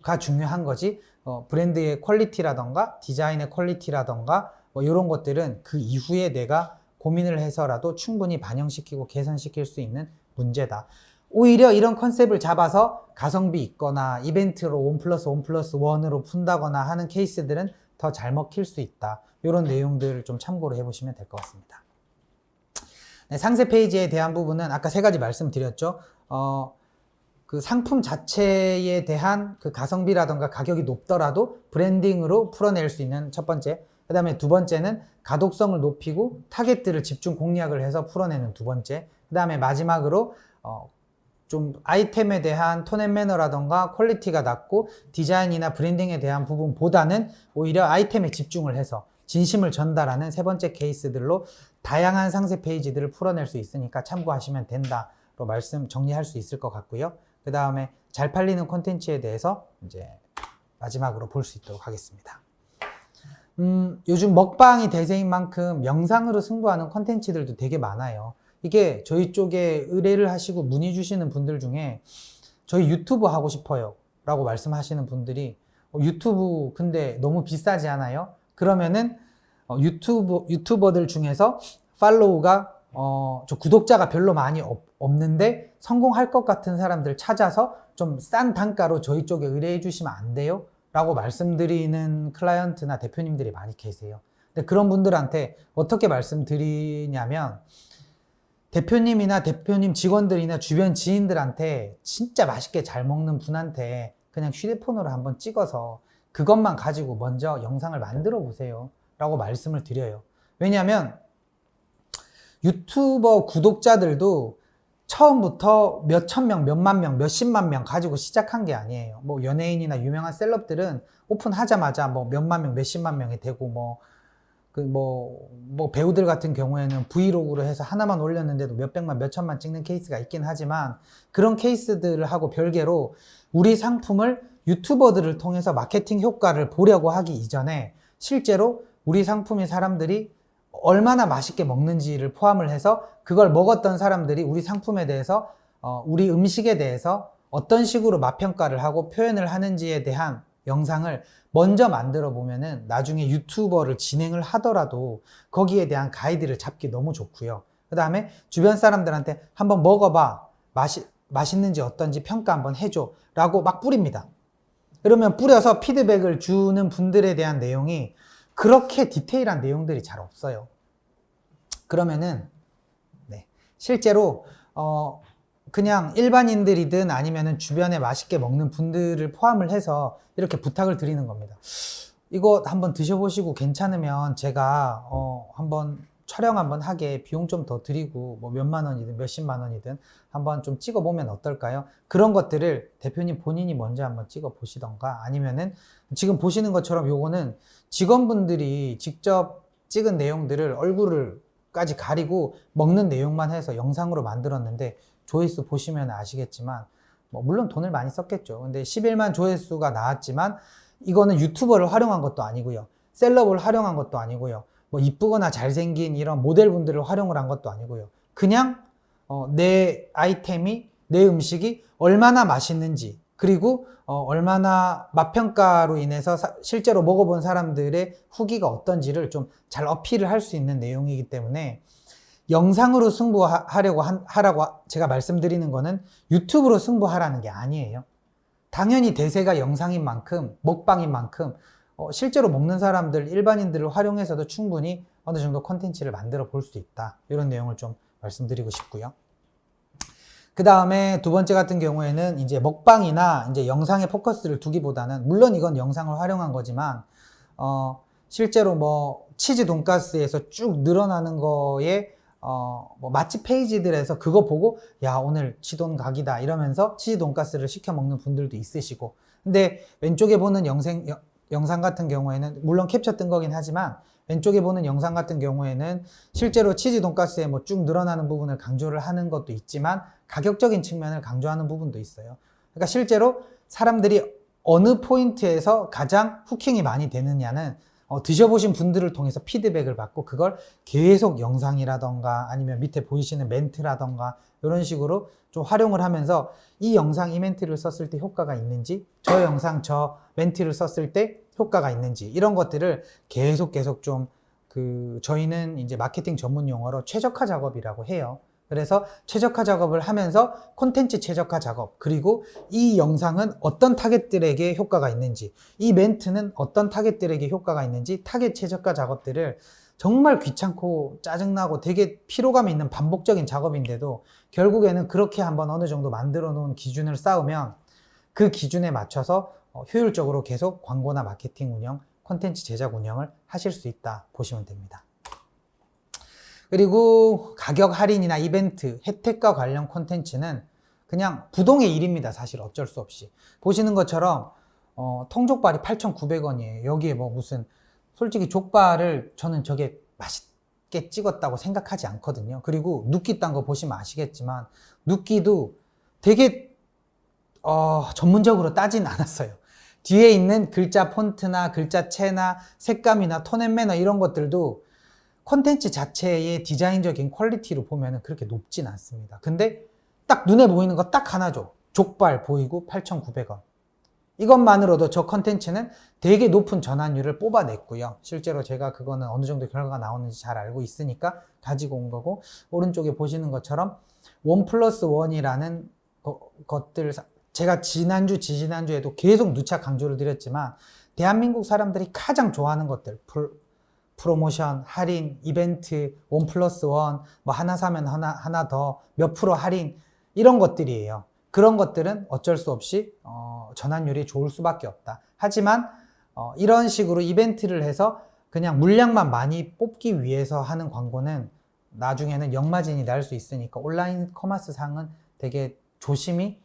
가 중요한 거지. 브랜드의 퀄리티라던가 디자인의 퀄리티라던가 뭐 이런 것들은 그 이후에 내가 고민을 해서라도 충분히 반영시키고 개선시킬 수 있는 문제다. 오히려 이런 컨셉을 잡아서 가성비 있거나 이벤트로 1+1+1으로 푼다거나 하는 케이스들은 더 잘 먹힐 수 있다. 이런 내용들을 좀 참고로 해보시면 될 것 같습니다. 네, 상세 페이지에 대한 부분은 아까 세 가지 말씀드렸죠. 그 상품 자체에 대한 그 가성비라던가 가격이 높더라도 브랜딩으로 풀어낼 수 있는 첫 번째. 그 다음에 두 번째는 가독성을 높이고 타겟들을 집중 공략을 해서 풀어내는 두 번째. 그 다음에 마지막으로 좀 아이템에 대한 톤 앤 매너라던가 퀄리티가 낮고 디자인이나 브랜딩에 대한 부분보다는 오히려 아이템에 집중을 해서 진심을 전달하는 세 번째 케이스들로 다양한 상세 페이지들을 풀어낼 수 있으니까 참고하시면 된다로 말씀 정리할 수 있을 것 같고요. 그 다음에 잘 팔리는 콘텐츠에 대해서 이제 마지막으로 볼 수 있도록 하겠습니다. 요즘 먹방이 대세인 만큼 영상으로 승부하는 콘텐츠들도 되게 많아요. 이게 저희 쪽에 의뢰를 하시고 문의 주시는 분들 중에 저희 유튜브 하고 싶어요 라고 말씀하시는 분들이 유튜브 근데 너무 비싸지 않아요? 그러면은 유튜버들 중에서 팔로우가 저 구독자가 별로 많이 없는데 성공할 것 같은 사람들 찾아서 좀 싼 단가로 저희 쪽에 의뢰해 주시면 안 돼요? 라고 말씀드리는 클라이언트나 대표님들이 많이 계세요. 근데 그런 분들한테 어떻게 말씀드리냐면 대표님이나 대표님 직원들이나 주변 지인들한테 진짜 맛있게 잘 먹는 분한테 그냥 휴대폰으로 한번 찍어서 그것만 가지고 먼저 영상을 만들어 보세요 라고 말씀을 드려요. 왜냐하면 유튜버 구독자들도 처음부터 몇천 명, 몇만 명, 몇십만 명 가지고 시작한 게 아니에요. 뭐 연예인이나 유명한 셀럽들은 오픈하자마자 뭐 몇만 명, 몇십만 명이 되고 뭐 배우들 같은 경우에는 브이로그로 해서 하나만 올렸는데도 몇백만, 몇천만 찍는 케이스가 있긴 하지만 그런 케이스들을 하고 별개로 우리 상품을 유튜버들을 통해서 마케팅 효과를 보려고 하기 이전에 실제로 우리 상품이 사람들이 얼마나 맛있게 먹는지를 포함을 해서 그걸 먹었던 사람들이 우리 상품에 대해서 우리 음식에 대해서 어떤 식으로 맛평가를 하고 표현을 하는지에 대한 영상을 먼저 만들어 보면은 나중에 유튜버를 진행을 하더라도 거기에 대한 가이드를 잡기 너무 좋고요. 그 다음에 주변 사람들한테 한번 먹어봐, 맛있는지 어떤지 평가 한번 해줘 라고 막 뿌립니다. 그러면 뿌려서 피드백을 주는 분들에 대한 내용이 그렇게 디테일한 내용들이 잘 없어요. 그러면은 실제로 그냥 일반인들이든 아니면은 주변에 맛있게 먹는 분들을 포함을 해서 이렇게 부탁을 드리는 겁니다. 이거 한번 드셔보시고 괜찮으면 제가 한번 촬영 한번 하게 비용 좀 더 드리고 뭐 몇만 원이든 몇십만 원이든 한번 좀 찍어보면 어떨까요? 그런 것들을 대표님 본인이 먼저 한번 찍어 보시던가, 아니면은 지금 보시는 것처럼 요거는 직원분들이 직접 찍은 내용들을 얼굴을까지 가리고 먹는 내용만 해서 영상으로 만들었는데, 조회수 보시면 아시겠지만 뭐 물론 돈을 많이 썼겠죠. 근데 11만 조회수가 나왔지만 이거는 유튜버를 활용한 것도 아니고요, 셀럽을 활용한 것도 아니고요, 뭐 이쁘거나 잘생긴 이런 모델분들을 활용을 한 것도 아니고요. 그냥 내 아이템이, 내 음식이 얼마나 맛있는지, 그리고 얼마나 맛평가로 인해서 실제로 먹어본 사람들의 후기가 어떤지를 좀 잘 어필을 할 수 있는 내용이기 때문에, 영상으로 하라고 제가 말씀드리는 거는 유튜브로 승부하라는 게 아니에요. 당연히 대세가 영상인 만큼, 먹방인 만큼 실제로 먹는 사람들, 일반인들을 활용해서도 충분히 어느 정도 콘텐츠를 만들어 볼 수 있다. 이런 내용을 좀 말씀드리고 싶고요. 그 다음에 두 번째 같은 경우에는 이제 먹방이나 이제 영상에 포커스를 두기보다는, 물론 이건 영상을 활용한 거지만 실제로 뭐 치즈 돈가스에서 쭉 늘어나는 거에 뭐 맛집 페이지들에서 그거 보고 야 오늘 치돈 각이다 이러면서 치즈 돈가스를 시켜 먹는 분들도 있으시고, 근데 왼쪽에 보는 영상 같은 경우에는 물론 캡처 뜬 거긴 하지만, 왼쪽에 보는 영상 같은 경우에는 실제로 치즈 돈가스에 뭐 쭉 늘어나는 부분을 강조를 하는 것도 있지만 가격적인 측면을 강조하는 부분도 있어요. 그러니까 실제로 사람들이 어느 포인트에서 가장 후킹이 많이 되느냐는 드셔보신 분들을 통해서 피드백을 받고, 그걸 계속 영상이라던가 아니면 밑에 보이시는 멘트라던가 이런 식으로 좀 활용을 하면서 이 영상 이 멘트를 썼을 때 효과가 있는지, 저 영상 저 멘트를 썼을 때 효과가 있는지, 이런 것들을 계속 좀 저희는 이제 마케팅 전문 용어로 최적화 작업이라고 해요. 그래서 최적화 작업을 하면서 콘텐츠 최적화 작업, 그리고 이 영상은 어떤 타겟들에게 효과가 있는지, 이 멘트는 어떤 타겟들에게 효과가 있는지, 타겟 최적화 작업들을 정말 귀찮고 짜증나고 되게 피로감 있는 반복적인 작업인데도 결국에는 그렇게 한번 어느 정도 만들어 놓은 기준을 쌓으면 그 기준에 맞춰서 효율적으로 계속 광고나 마케팅 운영, 콘텐츠 제작 운영을 하실 수 있다 보시면 됩니다. 그리고 가격 할인이나 이벤트, 혜택과 관련 콘텐츠는 그냥 부동의 일입니다. 사실 어쩔 수 없이. 보시는 것처럼 통족발이 8,900원이에요. 여기에 뭐 무슨, 솔직히 족발을 저는 저게 맛있게 찍었다고 생각하지 않거든요. 그리고 눕기 딴 거 보시면 아시겠지만 눕기도 되게 전문적으로 따진 않았어요. 뒤에 있는 글자 폰트나 글자체나 색감이나 톤 앤 매너 이런 것들도 콘텐츠 자체의 디자인적인 퀄리티로 보면 그렇게 높진 않습니다. 근데 딱 눈에 보이는 거 딱 하나죠. 족발 보이고 8,900원. 이것만으로도 저 콘텐츠는 되게 높은 전환율을 뽑아냈고요. 실제로 제가 그거는 어느 정도 결과가 나오는지 잘 알고 있으니까 가지고 온 거고, 오른쪽에 보시는 것처럼 1+1이라는 것들, 제가 지난주, 지지난주에도 계속 누차 강조를 드렸지만 대한민국 사람들이 가장 좋아하는 것들, 프로모션, 할인, 이벤트, 1+1, 뭐 하나 사면 하나 더, 몇 프로 할인, 이런 것들이에요. 그런 것들은 어쩔 수 없이 전환율이 좋을 수밖에 없다. 하지만 이런 식으로 이벤트를 해서 그냥 물량만 많이 뽑기 위해서 하는 광고는 나중에는 역마진이 날 수 있으니까 온라인 커머스 상은 되게 조심히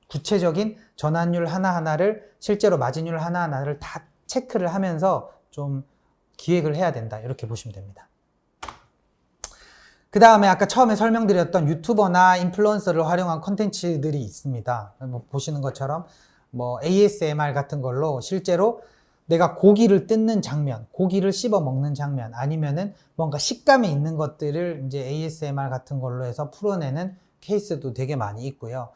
구체적인 전환율 하나하나를, 실제로 마진율 하나하나를 다 체크를 하면서 좀 기획을 해야 된다, 이렇게 보시면 됩니다. 그 다음에 아까 처음에 설명드렸던 유튜버나 인플루언서를 활용한 콘텐츠들이 있습니다. 뭐 보시는 것처럼 뭐 ASMR 같은 걸로 실제로 내가 고기를 뜯는 장면, 고기를 씹어 먹는 장면, 아니면은 뭔가 식감이 있는 것들을 이제 ASMR 같은 걸로 해서 풀어내는 케이스도 되게 많이 있고요.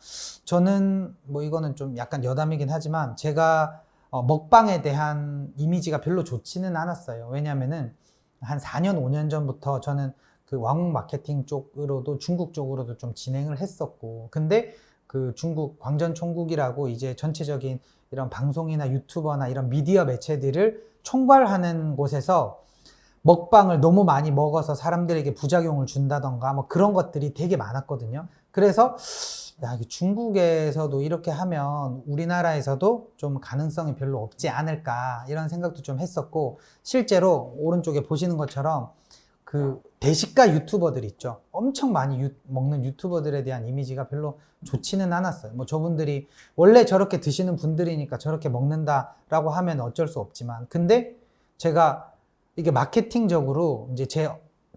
저는 뭐 이거는 좀 약간 여담이긴 하지만 제가 먹방에 대한 이미지가 별로 좋지는 않았어요. 왜냐면은 한 4년, 5년 전부터 저는 그 왕욱 마케팅 쪽으로도, 중국 쪽으로도 좀 진행을 했었고, 근데 그 중국 광전총국이라고 이제 전체적인 이런 방송이나 유튜버나 이런 미디어 매체들을 총괄하는 곳에서 먹방을 너무 많이 먹어서 사람들에게 부작용을 준다던가 뭐 그런 것들이 되게 많았거든요. 그래서 야, 중국에서도 이렇게 하면 우리나라에서도 좀 가능성이 별로 없지 않을까, 이런 생각도 좀 했었고, 실제로 오른쪽에 보시는 것처럼 그 대식가 유튜버들 있죠. 엄청 많이 먹는 유튜버들에 대한 이미지가 별로 좋지는 않았어요. 뭐 저분들이 원래 저렇게 드시는 분들이니까 저렇게 먹는다라고 하면 어쩔 수 없지만, 근데 제가 이게 마케팅적으로 이제 제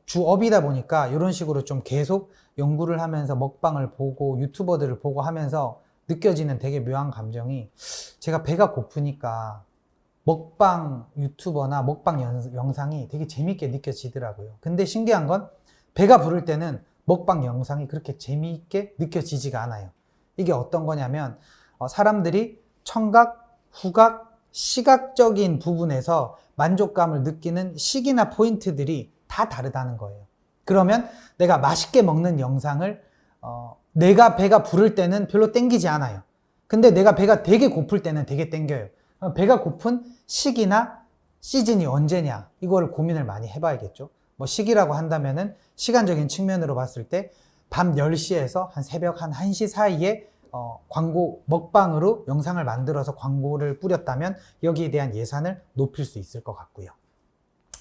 주업이다 보니까 이런 식으로 좀 계속 연구를 하면서 먹방을 보고 유튜버들을 보고 하면서 느껴지는 되게 묘한 감정이, 제가 배가 고프니까 먹방 유튜버나 먹방 영상이 되게 재밌게 느껴지더라고요. 근데 신기한 건 배가 부를 때는 먹방 영상이 그렇게 재미있게 느껴지지가 않아요. 이게 어떤 거냐면 사람들이 청각, 후각, 시각적인 부분에서 만족감을 느끼는 시기나 포인트들이 다 다르다는 거예요. 그러면 내가 맛있게 먹는 영상을 내가 배가 부를 때는 별로 땡기지 않아요. 근데 내가 배가 되게 고플 때는 되게 땡겨요. 배가 고픈 시기나 시즌이 언제냐, 이거를 고민을 많이 해봐야겠죠. 뭐 시기라고 한다면은 시간적인 측면으로 봤을 때 밤 10시에서 한 새벽 한 1시 사이에 광고 먹방으로 영상을 만들어서 광고를 뿌렸다면 여기에 대한 예산을 높일 수 있을 것 같고요.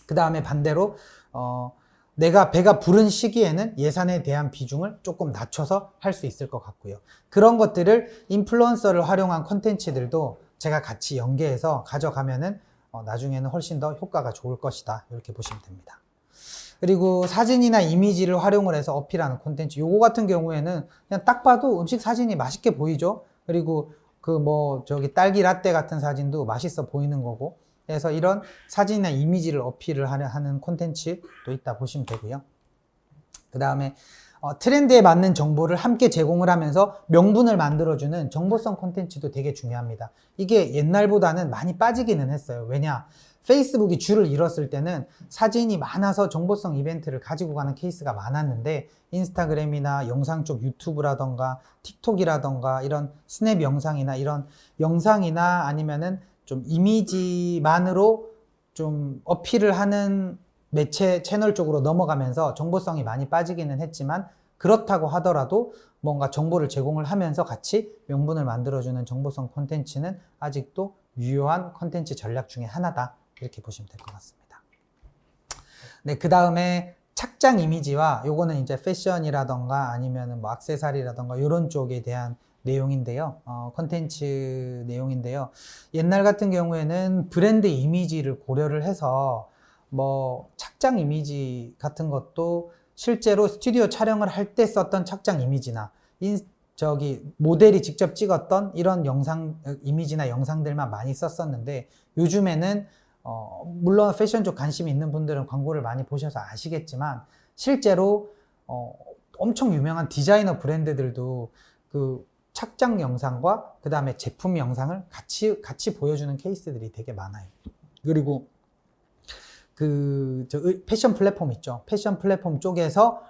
그 다음에 반대로 내가 배가 부른 시기에는 예산에 대한 비중을 조금 낮춰서 할 수 있을 것 같고요. 그런 것들을 인플루언서를 활용한 콘텐츠들도 제가 같이 연계해서 가져가면은 나중에는 훨씬 더 효과가 좋을 것이다, 이렇게 보시면 됩니다. 그리고 사진이나 이미지를 활용을 해서 어필하는 콘텐츠, 요거 같은 경우에는 그냥 딱 봐도 음식 사진이 맛있게 보이죠. 그리고 그 뭐 저기 딸기 라떼 같은 사진도 맛있어 보이는 거고, 그래서 이런 사진이나 이미지를 어필을 하는 콘텐츠도 있다 보시면 되고요. 그 다음에 트렌드에 맞는 정보를 함께 제공을 하면서 명분을 만들어주는 정보성 콘텐츠도 되게 중요합니다. 이게 옛날보다는 많이 빠지기는 했어요. 왜냐? 페이스북이 줄을 잃었을 때는 사진이 많아서 정보성 이벤트를 가지고 가는 케이스가 많았는데, 인스타그램이나 영상 쪽 유튜브라던가 틱톡이라던가 이런 스냅 영상이나 이런 영상이나 아니면은 좀 이미지만으로 좀 어필을 하는 매체 채널 쪽으로 넘어가면서 정보성이 많이 빠지기는 했지만, 그렇다고 하더라도 뭔가 정보를 제공을 하면서 같이 명분을 만들어주는 정보성 콘텐츠는 아직도 유효한 콘텐츠 전략 중에 하나다, 이렇게 보시면 될 것 같습니다. 네, 그 다음에 착장 이미지와, 요거는 이제 패션이라던가 아니면 뭐 액세서리라던가 이런 쪽에 대한 내용인데요. 콘텐츠 내용인데요. 옛날 같은 경우에는 브랜드 이미지를 고려를 해서 뭐 착장 이미지 같은 것도 실제로 스튜디오 촬영을 할 때 썼던 착장 이미지나 모델이 직접 찍었던 이런 영상 이미지나 영상들만 많이 썼었는데, 요즘에는 물론 패션 쪽 관심이 있는 분들은 광고를 많이 보셔서 아시겠지만, 실제로 엄청 유명한 디자이너 브랜드들도 그 착장 영상과 그 다음에 제품 영상을 같이 보여주는 케이스들이 되게 많아요. 그리고 패션 플랫폼 있죠. 패션 플랫폼 쪽에서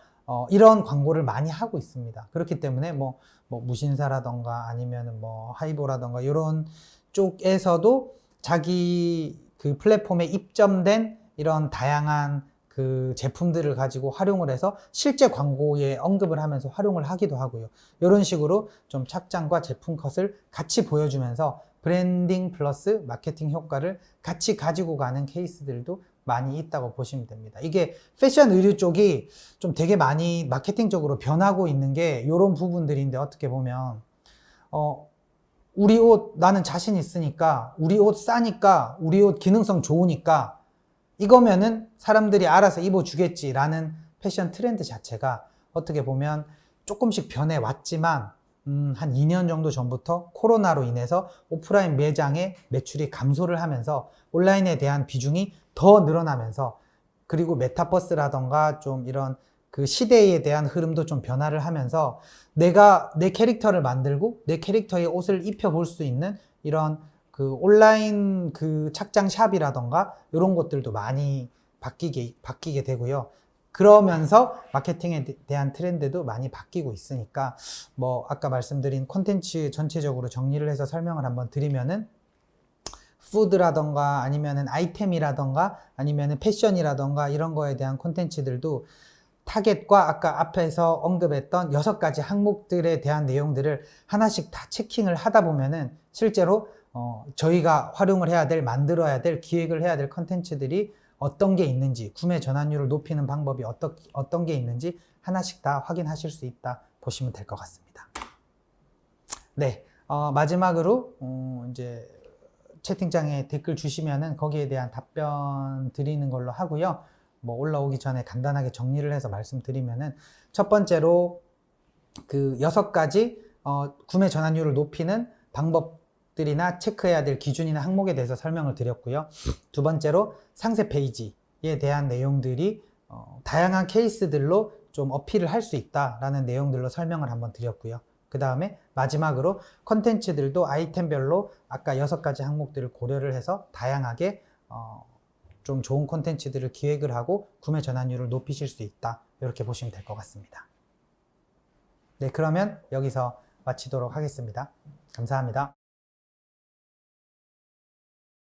이런 광고를 많이 하고 있습니다. 그렇기 때문에 뭐 무신사라던가 아니면 뭐 하이보라던가 이런 쪽에서도 자기 그 플랫폼에 입점된 이런 다양한 그 제품들을 가지고 활용을 해서 실제 광고에 언급을 하면서 활용을 하기도 하고요. 이런 식으로 좀 착장과 제품 컷을 같이 보여주면서 브랜딩 플러스 마케팅 효과를 같이 가지고 가는 케이스들도 많이 있다고 보시면 됩니다. 이게 패션 의류 쪽이 좀 되게 많이 마케팅적으로 변하고 있는 게 이런 부분들인데, 어떻게 보면 우리 옷 나는 자신 있으니까, 우리 옷 싸니까, 우리 옷 기능성 좋으니까 이거면은 사람들이 알아서 입어주겠지라는 패션 트렌드 자체가 어떻게 보면 조금씩 변해왔지만, 한 2년 정도 전부터 코로나로 인해서 오프라인 매장의 매출이 감소를 하면서 온라인에 대한 비중이 더 늘어나면서, 그리고 메타버스라던가 좀 이런 그 시대에 대한 흐름도 좀 변화를 하면서 내가 내 캐릭터를 만들고 내 캐릭터의 옷을 입혀볼 수 있는 이런 그 온라인 그 착장 샵이라던가 이런 것들도 많이 바뀌게 되고요. 그러면서 마케팅에 대한 트렌드도 많이 바뀌고 있으니까, 뭐 아까 말씀드린 콘텐츠 전체적으로 정리를 해서 설명을 한번 드리면은, 푸드라던가 아니면은 아이템이라던가 아니면은 패션이라던가 이런 거에 대한 콘텐츠들도 타겟과 아까 앞에서 언급했던 6가지 항목들에 대한 내용들을 하나씩 다 체킹을 하다 보면은 실제로 저희가 활용을 해야 될, 만들어야 될, 기획을 해야 될 컨텐츠들이 어떤 게 있는지, 구매 전환율을 높이는 방법이 어떤 게 있는지 하나씩 다 확인하실 수 있다 보시면 될 것 같습니다. 네, 마지막으로 이제 채팅창에 댓글 주시면은 거기에 대한 답변 드리는 걸로 하고요. 뭐 올라오기 전에 간단하게 정리를 해서 말씀드리면은 첫 번째로 그 6가지 구매 전환율을 높이는 방법들이나 체크해야 될 기준이나 항목에 대해서 설명을 드렸고요. 두 번째로 상세 페이지에 대한 내용들이 다양한 케이스들로 좀 어필을 할 수 있다라는 내용들로 설명을 한번 드렸고요. 그 다음에 마지막으로 컨텐츠들도 아이템별로 아까 6가지 항목들을 고려를 해서 다양하게 좀 좋은 컨텐츠들을 기획을 하고 구매 전환율을 높이실 수 있다. 이렇게 보시면 될 것 같습니다. 네, 그러면 여기서 마치도록 하겠습니다. 감사합니다.